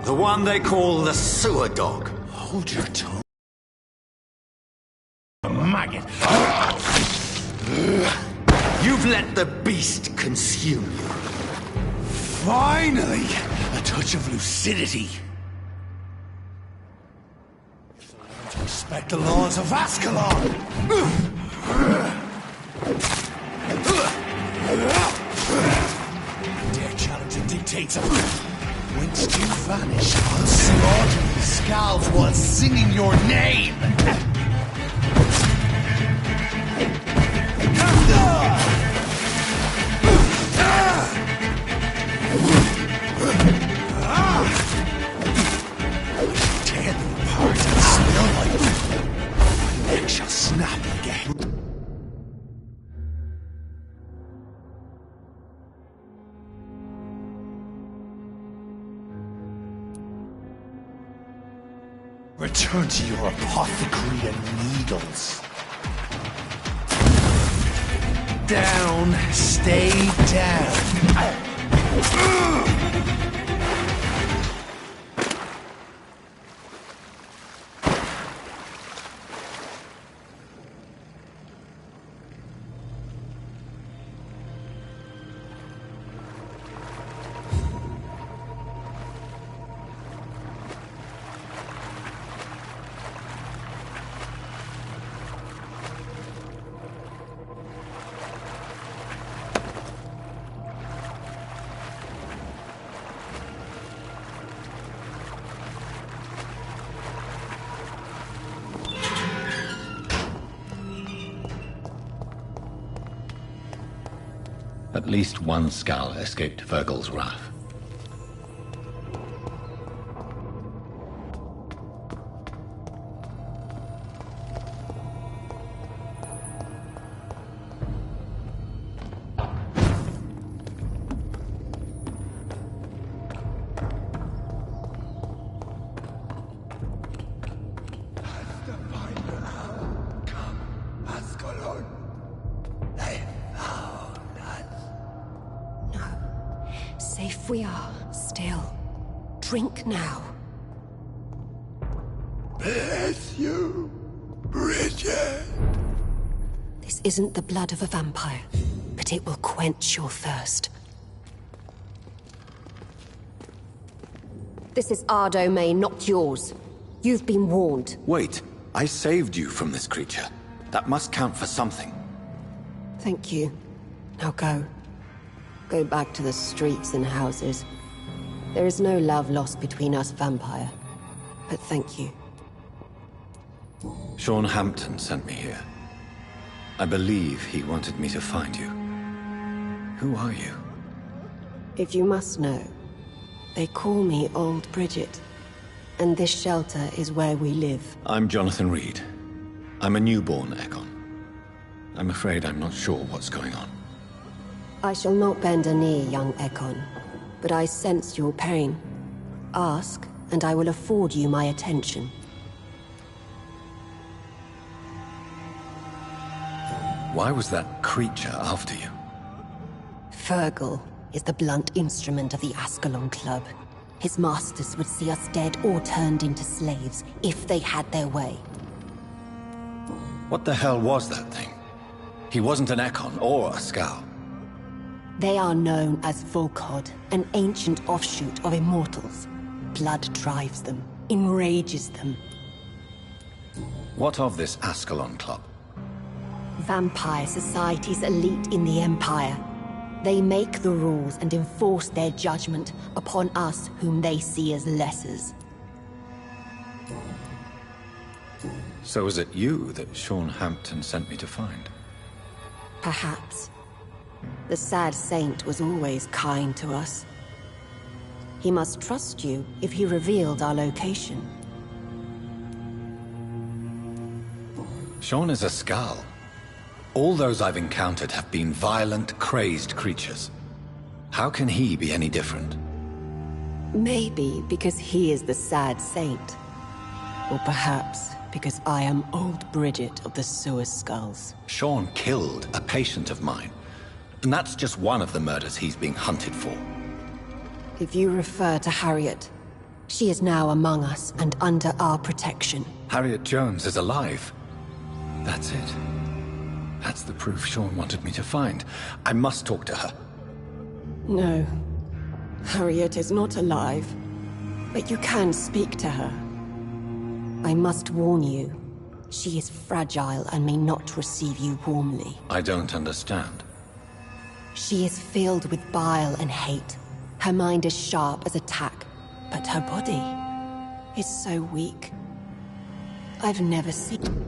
The one they call the sewer dog. Hold your tongue. Maggot. You've let the beast consume you. Finally! A touch of lucidity. Learn to respect the laws of Ascalon! Dare challenge the dictates of... Whence do you vanish? I'll slaughter these scalds while singing your name! Tear them apart and smell like them. My neck shall snap again. Return to your apothecary and needles. Down, stay down. At least one Skal escaped Virgil's wrath. Safe we are, still. Drink now. Bless you, Bridget. This isn't the blood of a vampire, but it will quench your thirst. This is our domain, not yours. You've been warned. Wait, I saved you from this creature. That must count for something. Thank you. Now go. Go back to the streets and houses. There is no love lost between us, Vampire. But thank you. Sean Hampton sent me here. I believe he wanted me to find you. Who are you? If you must know, they call me Old Bridget. And this shelter is where we live. I'm Jonathan Reed. I'm a newborn Ekon. I'm afraid I'm not sure what's going on. I shall not bend a knee, young Ekon, but I sense your pain. Ask, and I will afford you my attention. Why was that creature after you? Virgil is the blunt instrument of the Ascalon Club. His masters would see us dead or turned into slaves, if they had their way. What the hell was that thing? He wasn't an Ekon or a Skal. They are known as Volkod, an ancient offshoot of immortals. Blood drives them, enrages them. What of this Ascalon Club? Vampire society's elite in the Empire. They make the rules and enforce their judgment upon us whom they see as lessers. So was it you that Sean Hampton sent me to find? Perhaps. The sad saint was always kind to us. He must trust you if he revealed our location. Sean is a Skal. All those I've encountered have been violent, crazed creatures. How can he be any different? Maybe because he is the sad saint. Or perhaps because I am old Bridget of the Sewer Skulls. Sean killed a patient of mine. And that's just one of the murders he's being hunted for. If you refer to Harriet, she is now among us and under our protection. Harriet Jones is alive. That's it. That's the proof Sean wanted me to find. I must talk to her. No. Harriet is not alive. But you can speak to her. I must warn you. She is fragile and may not receive you warmly. I don't understand. She is filled with bile and hate. Her mind is sharp as a tack, but her body is so weak. I've never seen...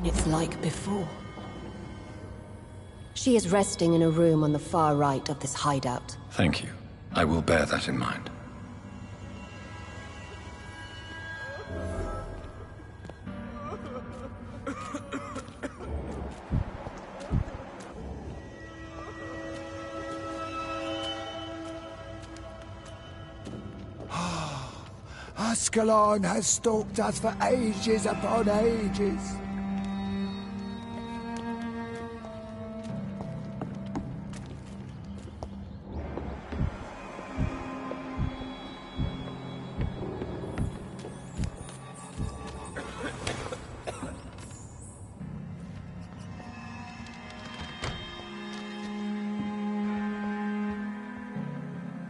It's like before. She is resting in a room on the far right of this hideout. Thank you. I will bear that in mind. Ascalon has stalked us for ages upon ages.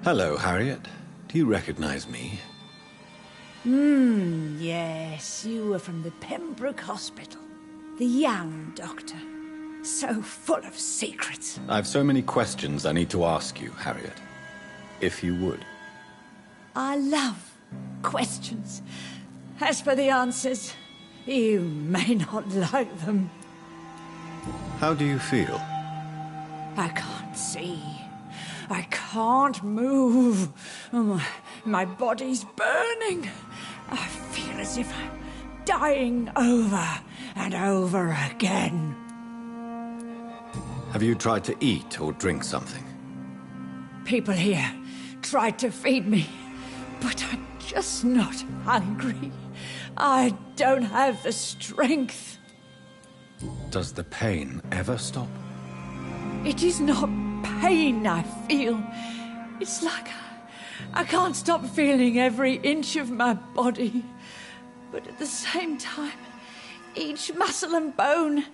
Hello, Harriet. Do you recognize me? Yes, you were from the Pembroke Hospital. The young doctor. So full of secrets. I have so many questions I need to ask you, Harriet. If you would. I love questions. As for the answers, you may not like them. How do you feel? I can't see. I can't move. My body's burning. I feel as if I'm dying over and over again. Have you tried to eat or drink something? People here tried to feed me, but I'm just not hungry. I don't have the strength. Does the pain ever stop? It is not pain I feel. It's like I can't stop feeling every inch of my body. But at the same time, each muscle and bone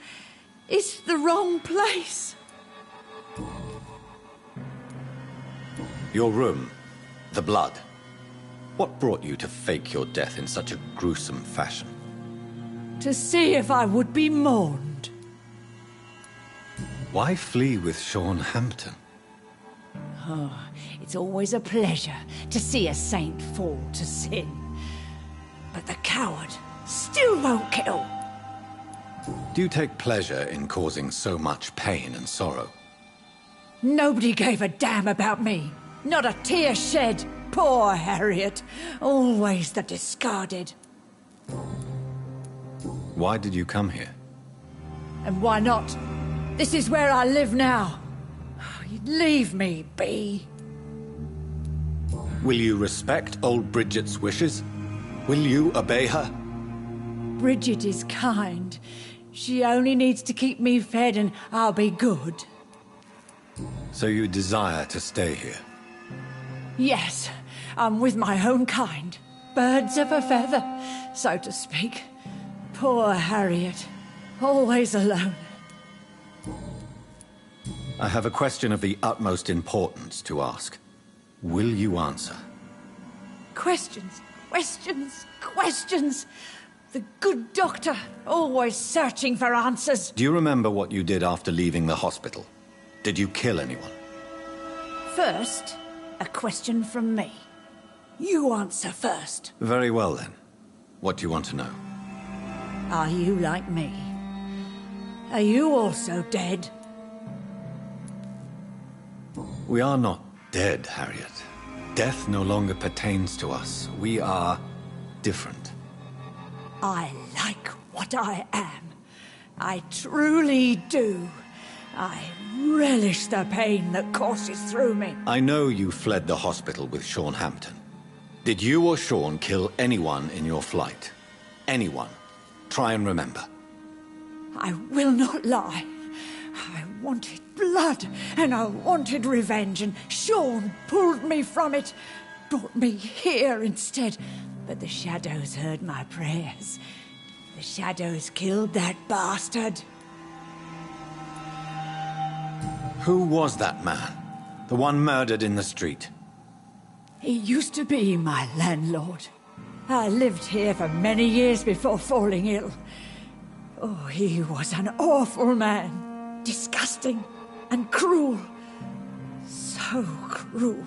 is the wrong place. Your room, the blood. What brought you to fake your death in such a gruesome fashion? To see if I would be mourned. Why flee with Sean Hampton? Oh, it's always a pleasure to see a saint fall to sin. But the coward still won't kill. Do you take pleasure in causing so much pain and sorrow? Nobody gave a damn about me. Not a tear shed. Poor Harriet. Always the discarded. Why did you come here? And why not? This is where I live now. Leave me be. Will you respect old Bridget's wishes? Will you obey her? Bridget is kind. She only needs to keep me fed and I'll be good. So you desire to stay here? Yes, I'm with my own kind. Birds of a feather, so to speak. Poor Harriet. Always alone. I have a question of the utmost importance to ask. Will you answer? Questions? Questions, questions. The good doctor, always searching for answers. Do you remember what you did after leaving the hospital? Did you kill anyone? First, a question from me. You answer first. Very well, then. What do you want to know? Are you like me? Are you also dead? We are not dead, Harriet. Death no longer pertains to us. We are different. I like what I am. I truly do. I relish the pain that courses through me. I know you fled the hospital with Sean Hampton. Did you or Sean kill anyone in your flight? Anyone? Try and remember. I will not lie. I wanted blood, and I wanted revenge, and Sean pulled me from it, brought me here instead. But the shadows heard my prayers. The shadows killed that bastard. Who was that man? The one murdered in the street? He used to be my landlord. I lived here for many years before falling ill. Oh, he was an awful man. Disgusting and cruel. So cruel.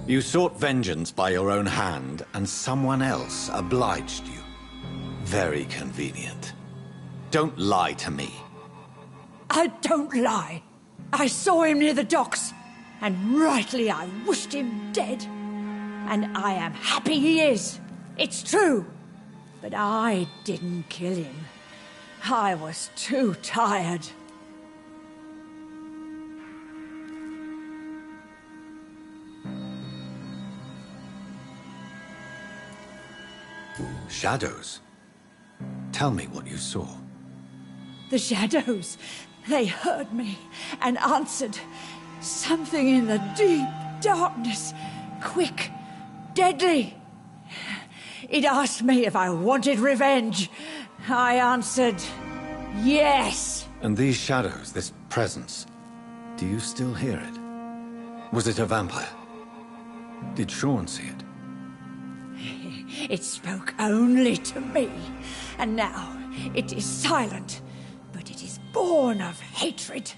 You sought vengeance by your own hand, and someone else obliged you. Very convenient. Don't lie to me. I don't lie. I saw him near the docks, and rightly I wished him dead. And I am happy he is. It's true. But I didn't kill him. I was too tired. Shadows? Tell me what you saw. The shadows, they heard me and answered. Something in the deep darkness, quick, deadly. It asked me if I wanted revenge. I answered, yes. And these shadows, this presence, do you still hear it? Was it a vampire? Did Sean see it? It spoke only to me, and now it is silent, but it is born of hatred.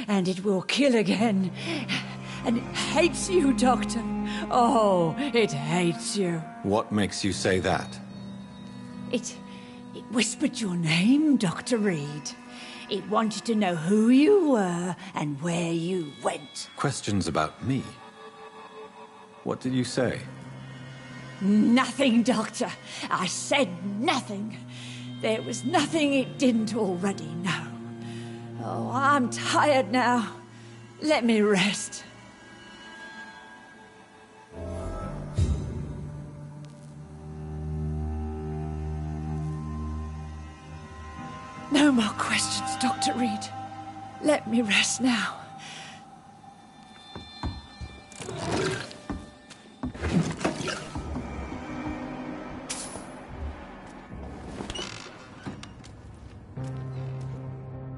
And it will kill again. And it hates you, Doctor. Oh, it hates you. What makes you say that? It whispered your name, Dr. Reed. It wanted to know who you were and where you went. Questions about me? What did you say? Nothing, Doctor. I said nothing. There was nothing it didn't already know. Oh, I'm tired now. Let me rest. No more questions, Dr. Reed. Let me rest now.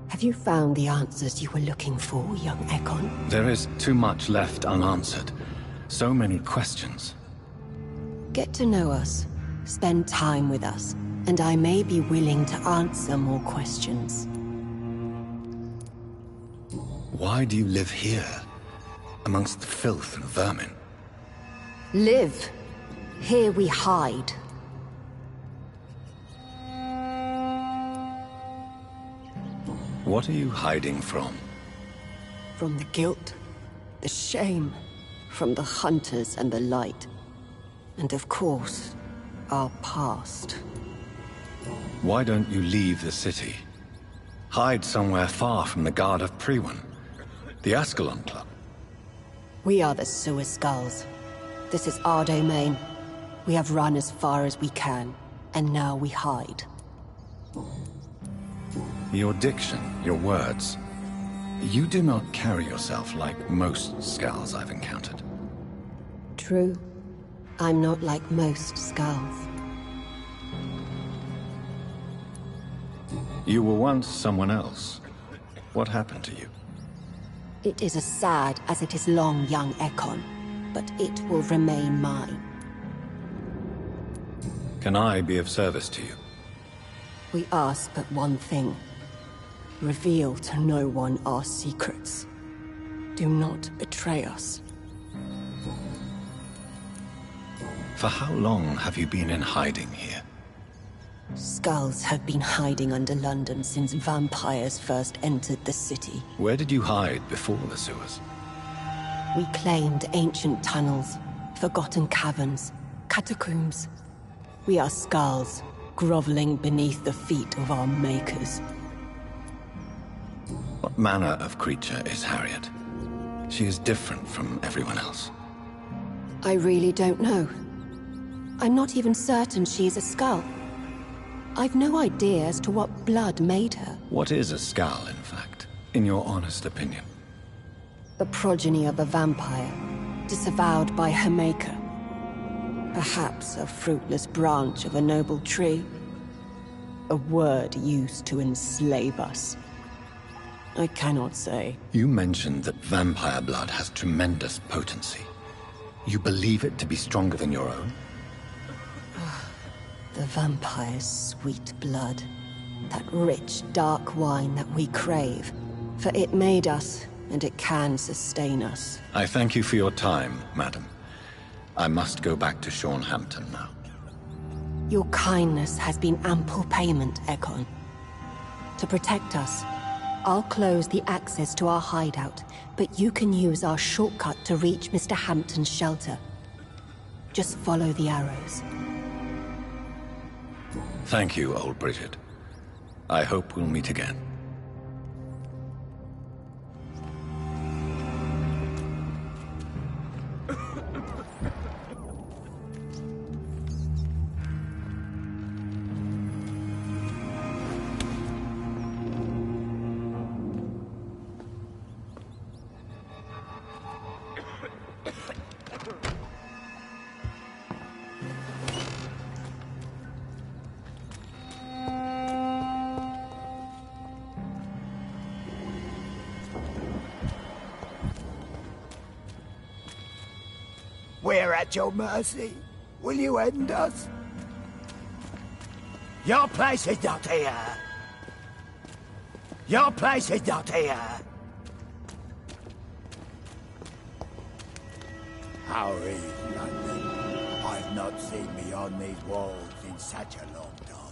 Have you found the answers you were looking for, young Ekon? There is too much left unanswered. So many questions. Get to know us. Spend time with us. And I may be willing to answer more questions. Why do you live here? Amongst the filth and vermin? Live. Here we hide. What are you hiding from? From the guilt, the shame, from the hunters and the light. And of course, our past. Why don't you leave the city? Hide somewhere far from the Guard of Priwen, the Ascalon Club. We are the Sewer Skulls. This is our domain. We have run as far as we can, and now we hide. Your diction, your words. You do not carry yourself like most Skulls I've encountered. True. I'm not like most Skulls. You were once someone else. What happened to you? It is as sad as it is long, young Ekon, but it will remain mine. Can I be of service to you? We ask but one thing. Reveal to no one our secrets. Do not betray us. For how long have you been in hiding here? Skulls have been hiding under London since vampires first entered the city. Where did you hide before the sewers? We claimed ancient tunnels, forgotten caverns, catacombs. We are Skulls, groveling beneath the feet of our makers. What manner of creature is Harriet? She is different from everyone else. I really don't know. I'm not even certain she is a Skull. I've no idea as to what blood made her. What is a Skull, in fact, in your honest opinion? The progeny of a vampire, disavowed by her maker. Perhaps a fruitless branch of a noble tree. A word used to enslave us. I cannot say. You mentioned that vampire blood has tremendous potency. You believe it to be stronger than your own? The vampire's sweet blood. That rich, dark wine that we crave. For it made us, and it can sustain us. I thank you for your time, madam. I must go back to Shornhampton now. Your kindness has been ample payment, Ekon. To protect us, I'll close the access to our hideout, but you can use our shortcut to reach Mr. Hampton's shelter. Just follow the arrows. Thank you, old Bridget. I hope we'll meet again. We're at your mercy. Will you end us? Your place is not here. Your place is not here. How is London? I've not seen beyond these walls in such a long time.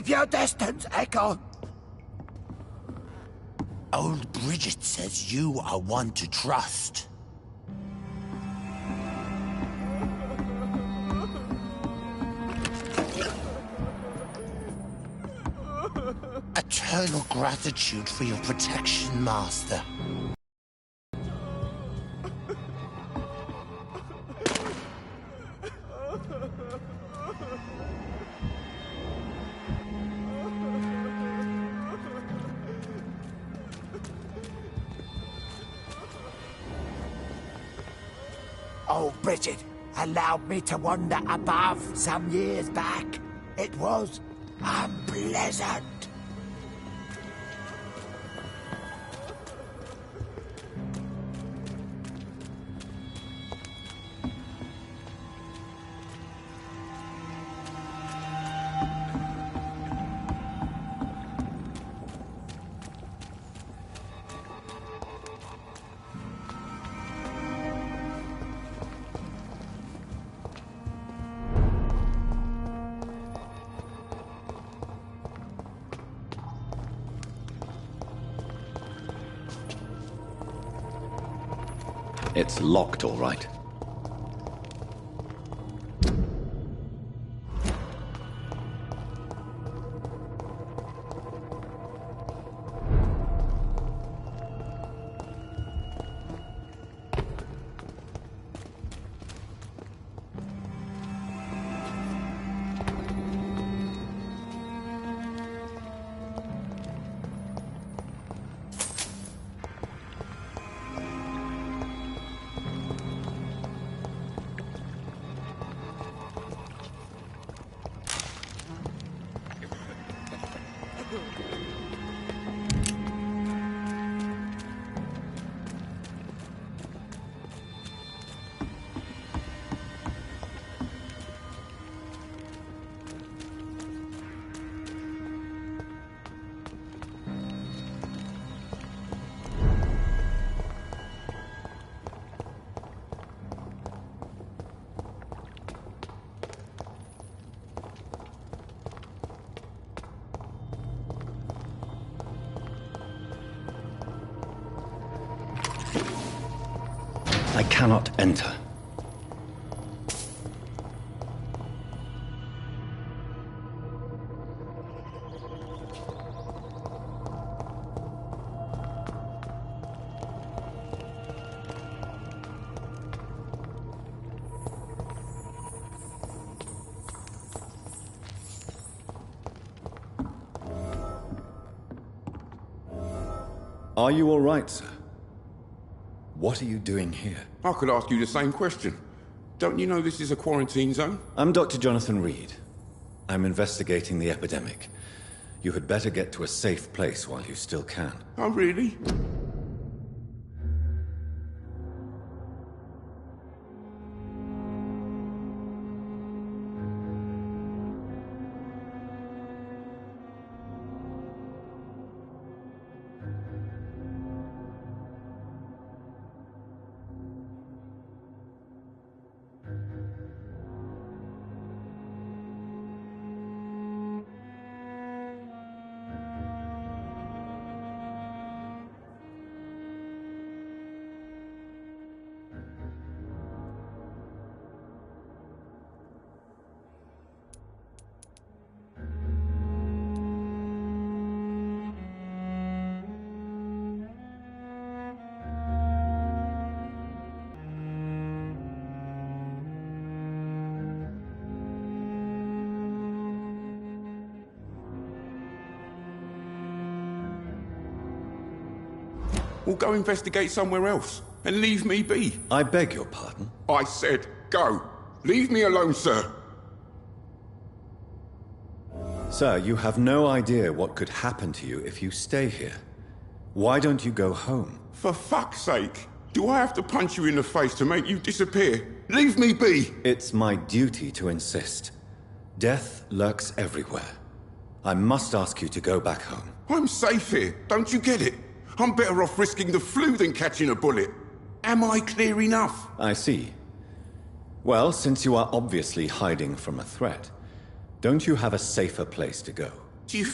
Keep your distance, Echo! Old Bridget says you are one to trust. Eternal gratitude for your protection, Master. Oh, Bridget allowed me to wander above some years back. It was unpleasant. It's locked, all right. I cannot enter. Are you all right, sir? What are you doing here? I could ask you the same question. Don't you know this is a quarantine zone? I'm Dr. Jonathan Reed. I'm investigating the epidemic. You had better get to a safe place while you still can. Oh, really? Well, go investigate somewhere else and leave me be. I beg your pardon? I said go. Leave me alone, sir. Sir, you have no idea what could happen to you if you stay here. Why don't you go home? For fuck's sake. Do I have to punch you in the face to make you disappear? Leave me be! It's my duty to insist. Death lurks everywhere. I must ask you to go back home. I'm safe here. Don't you get it? I'm better off risking the flu than catching a bullet. Am I clear enough? I see. Well, since you are obviously hiding from a threat, don't you have a safer place to go? Do you...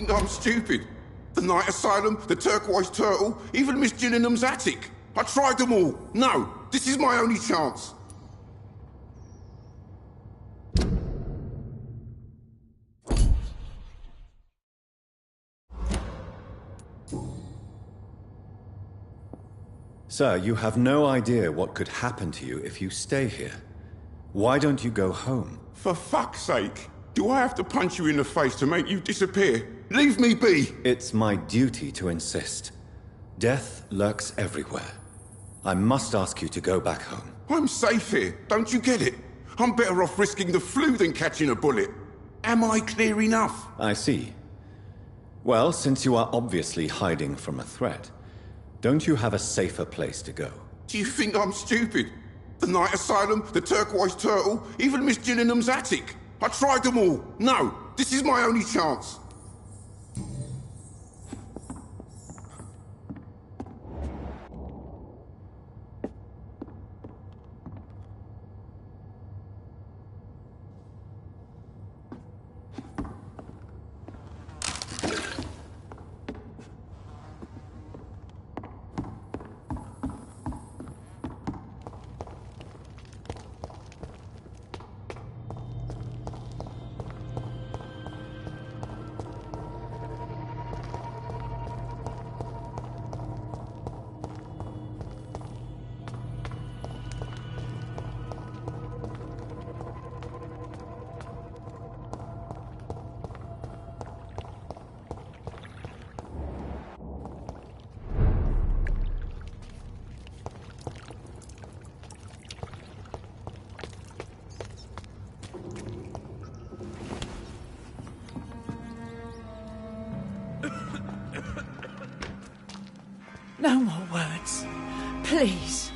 think I'm stupid? The Night Asylum, the Turquoise Turtle, even Miss Gillingham's attic. I tried them all. No, this is my only chance. Sir, you have no idea what could happen to you if you stay here. Why don't you go home? For fuck's sake. Do I have to punch you in the face to make you disappear? Leave me be! It's my duty to insist. Death lurks everywhere. I must ask you to go back home. I'm safe here, don't you get it? I'm better off risking the flu than catching a bullet. Am I clear enough? I see. Well, since you are obviously hiding from a threat, don't you have a safer place to go? Do you think I'm stupid? The Night Asylum, the Turquoise Turtle, even Miss Gillingham's attic. I tried them all. No, this is my only chance. No more words. Please.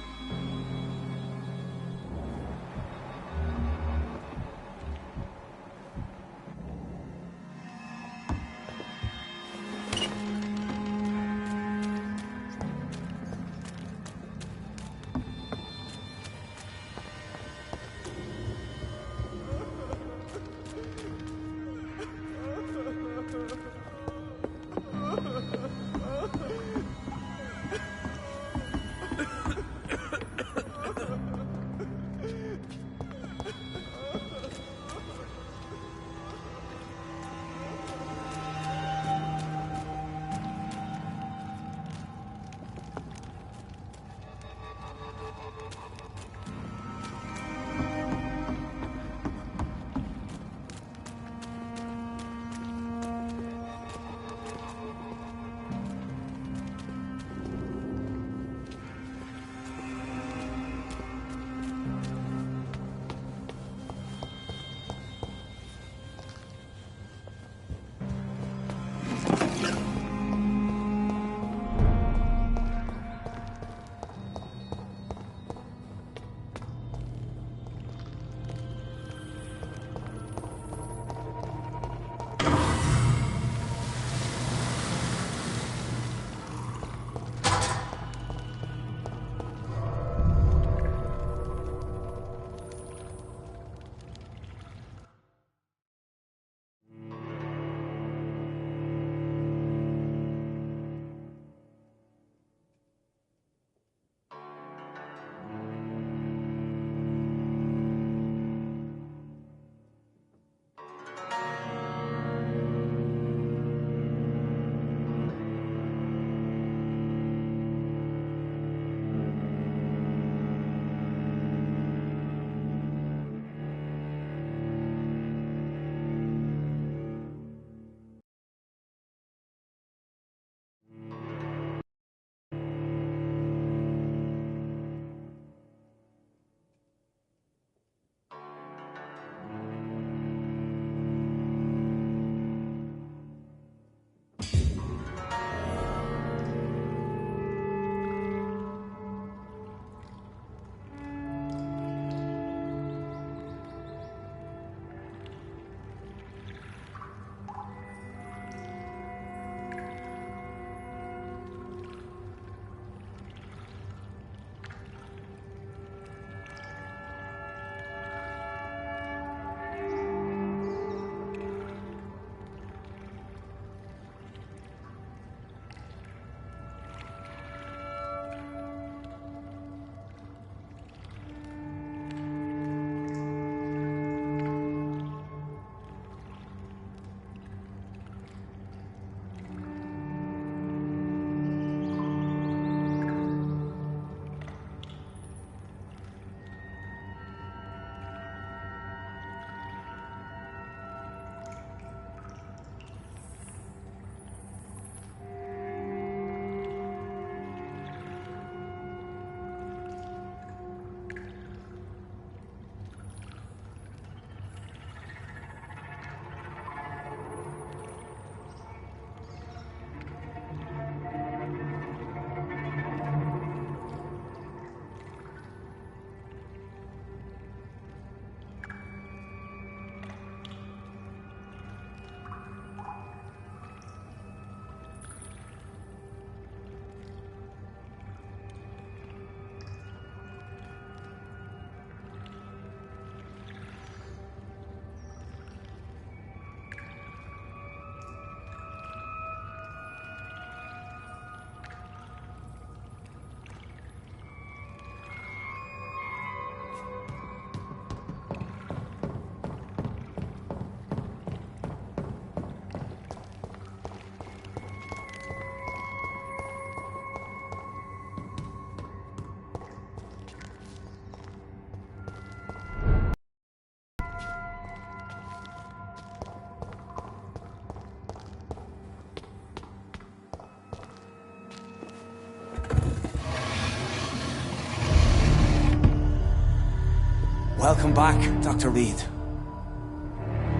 Welcome back, Dr. Reed.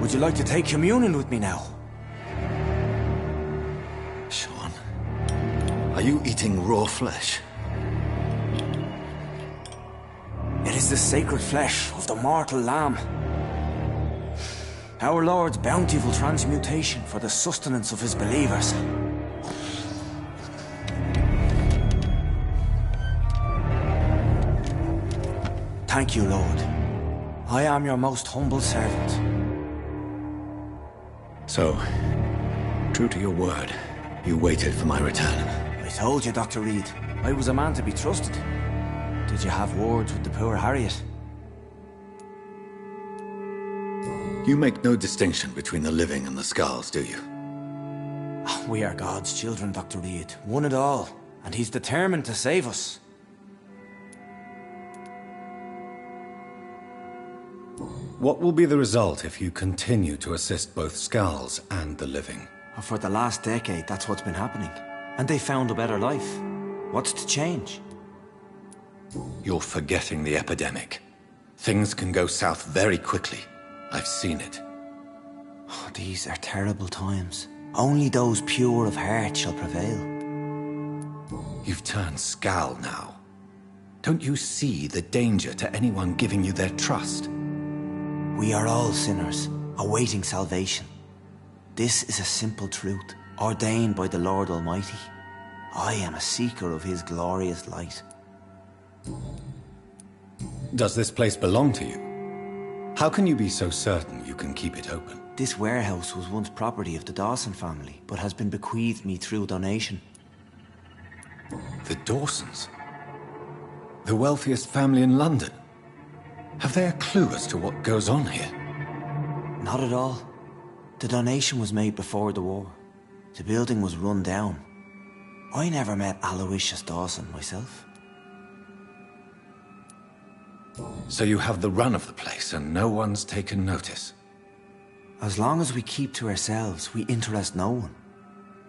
Would you like to take communion with me now? Sean, are you eating raw flesh? It is the sacred flesh of the mortal lamb. Our Lord's bountiful transmutation for the sustenance of his believers. Thank you, Lord. I am your most humble servant. So, true to your word, you waited for my return. I told you, Dr. Reed, I was a man to be trusted. Did you have words with the poor Harriet? You make no distinction between the living and the skulls, do you? We are God's children, Dr. Reed, one and all, and he's determined to save us. What will be the result if you continue to assist both skulls and the living? For the last decade, that's what's been happening. And they found a better life. What's to change? You're forgetting the epidemic. Things can go south very quickly. I've seen it. Oh, these are terrible times. Only those pure of heart shall prevail. You've turned Skal now. Don't you see the danger to anyone giving you their trust? We are all sinners, awaiting salvation. This is a simple truth, ordained by the Lord Almighty. I am a seeker of his glorious light. Does this place belong to you? How can you be so certain you can keep it open? This warehouse was once property of the Dawson family, but has been bequeathed me through donation. The Dawsons? The wealthiest family in London? Have they a clue as to what goes on here? Not at all. The donation was made before the war. The building was run down. I never met Aloysius Dawson myself. So you have the run of the place and no one's taken notice? As long as we keep to ourselves, we interest no one.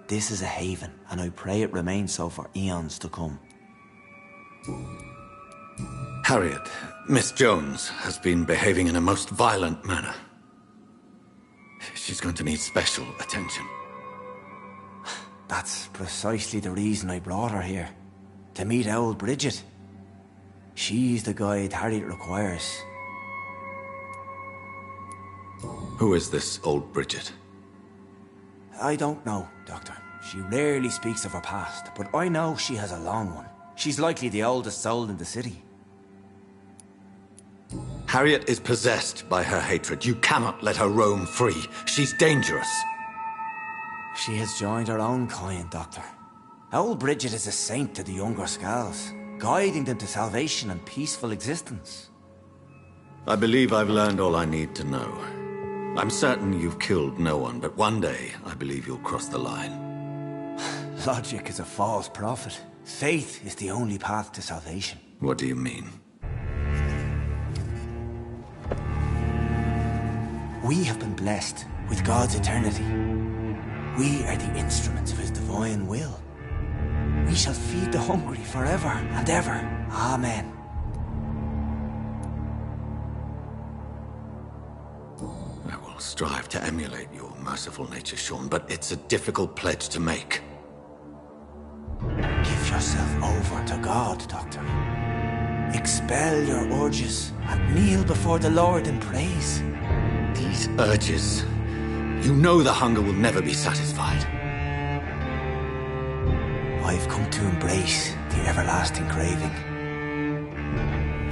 This is a haven, and I pray it remains so for eons to come. Harriet, Miss Jones, has been behaving in a most violent manner. She's going to need special attention. That's precisely the reason I brought her here. To meet old Bridget. She's the guide Harriet requires. Who is this old Bridget? I don't know, Doctor. She rarely speaks of her past, but I know she has a long one. She's likely the oldest soul in the city. Harriet is possessed by her hatred. You cannot let her roam free. She's dangerous. She has joined her own kind, Doctor. Old Bridget is a saint to the younger Skals, guiding them to salvation and peaceful existence. I believe I've learned all I need to know. I'm certain you've killed no one, but one day I believe you'll cross the line. Logic is a false prophet. Faith is the only path to salvation. What do you mean? We have been blessed with God's eternity. We are the instruments of his divine will. We shall feed the hungry forever and ever. Amen. I will strive to emulate your merciful nature, Sean, but it's a difficult pledge to make. Give yourself over to God, Doctor. Expel your urges and kneel before the Lord in praise. These urges. You know the hunger will never be satisfied. I've come to embrace the everlasting craving.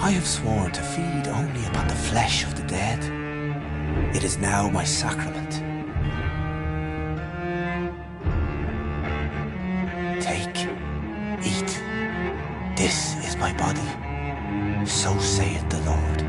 I have sworn to feed only upon the flesh of the dead. It is now my sacrament. Take, eat. This is my body. So saith the Lord.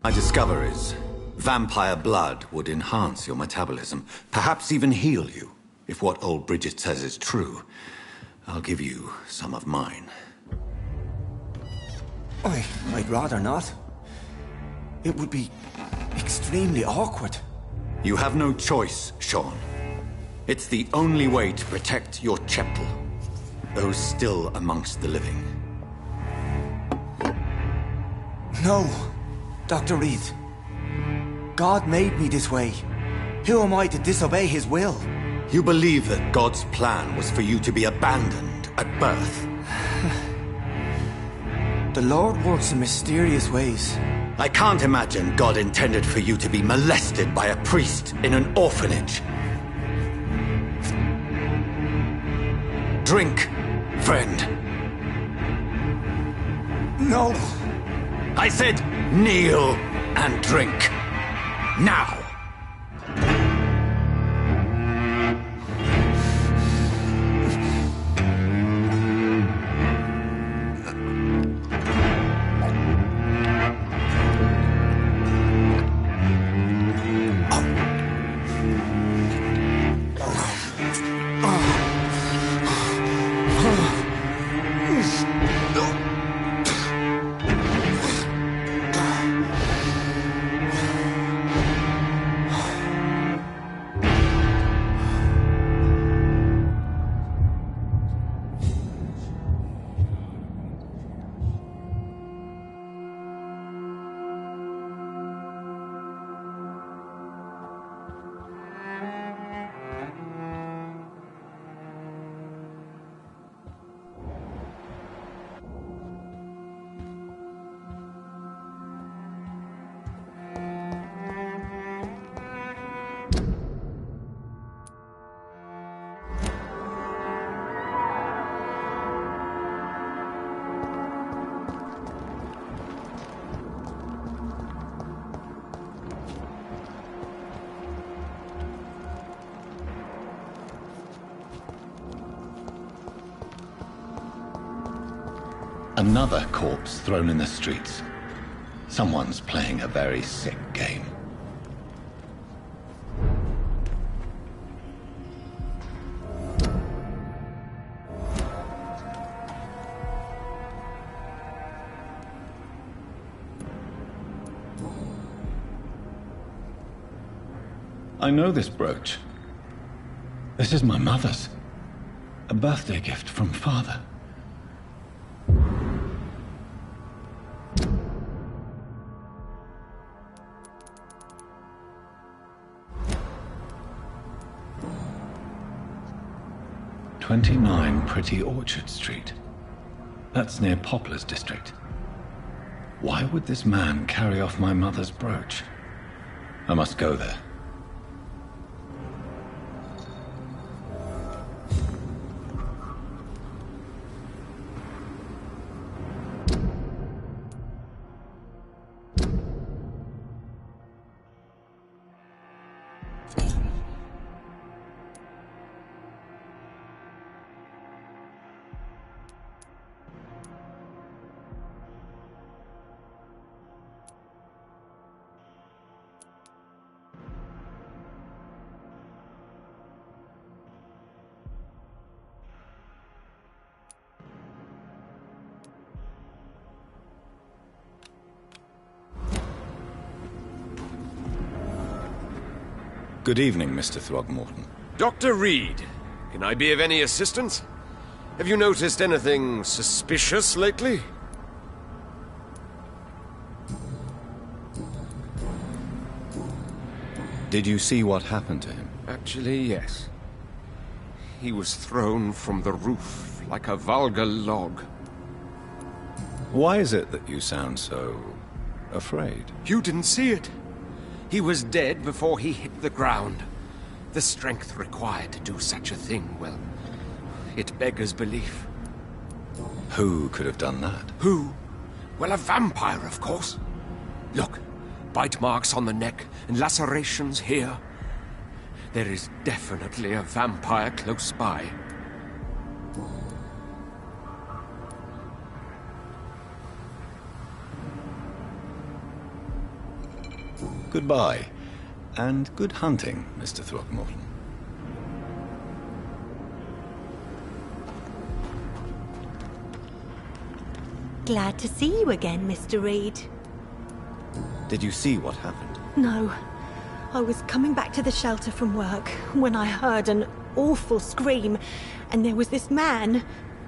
My discoveries. Vampire blood would enhance your metabolism, perhaps even heal you. If what old Bridget says is true, I'll give you some of mine. I'd rather not. It would be extremely awkward. You have no choice, Sean. It's the only way to protect your cheptel, those still amongst the living. No, Dr. Reed. God made me this way. Who am I to disobey his will? You believe that God's plan was for you to be abandoned at birth? The Lord works in mysterious ways. I can't imagine God intended for you to be molested by a priest in an orphanage. Drink, friend. No. I said kneel and drink. Now. Another corpse thrown in the streets. Someone's playing a very sick game. I know this brooch. This is my mother's. A birthday gift from father. "29 Pretty Orchard Street. That's near Poplar's district. Why would this man carry off my mother's brooch? I must go there." Good evening, Mr. Throgmorton. Dr. Reed, can I be of any assistance? Have you noticed anything suspicious lately? Did you see what happened to him? Actually, yes. He was thrown from the roof like a vulgar log. Why is it that you sound so afraid? You didn't see it. He was dead before he hit the ground. The strength required to do such a thing, well, it beggars belief. Who could have done that? Who? Well, a vampire, of course. Look, bite marks on the neck and lacerations here. There is definitely a vampire close by. Goodbye, and good hunting, Mr. Throckmorton. Glad to see you again, Mr. Reed. Did you see what happened? No. I was coming back to the shelter from work when I heard an awful scream, and there was this man,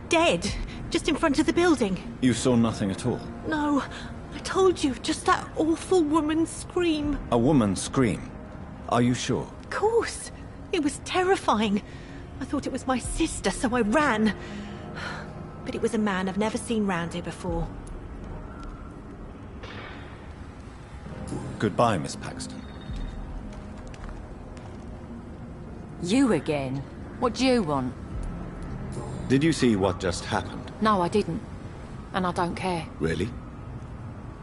dead, just in front of the building. You saw nothing at all? No, I told you, just that awful woman's scream. A woman's scream? Are you sure? Of course. It was terrifying. I thought it was my sister, so I ran. But it was a man I've never seen round here before. Goodbye, Miss Paxton. You again? What do you want? Did you see what just happened? No, I didn't. And I don't care. Really?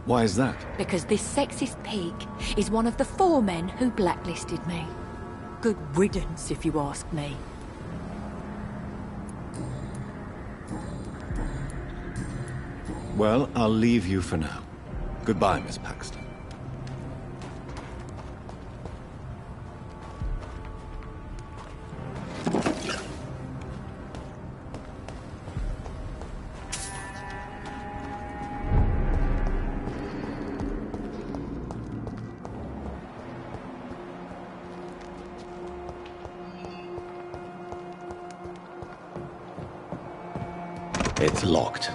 Why is that? Because this sexist pig is one of the 4 men who blacklisted me. Good riddance, if you ask me. Well, I'll leave you for now. Goodbye, Miss Paxton. It's locked.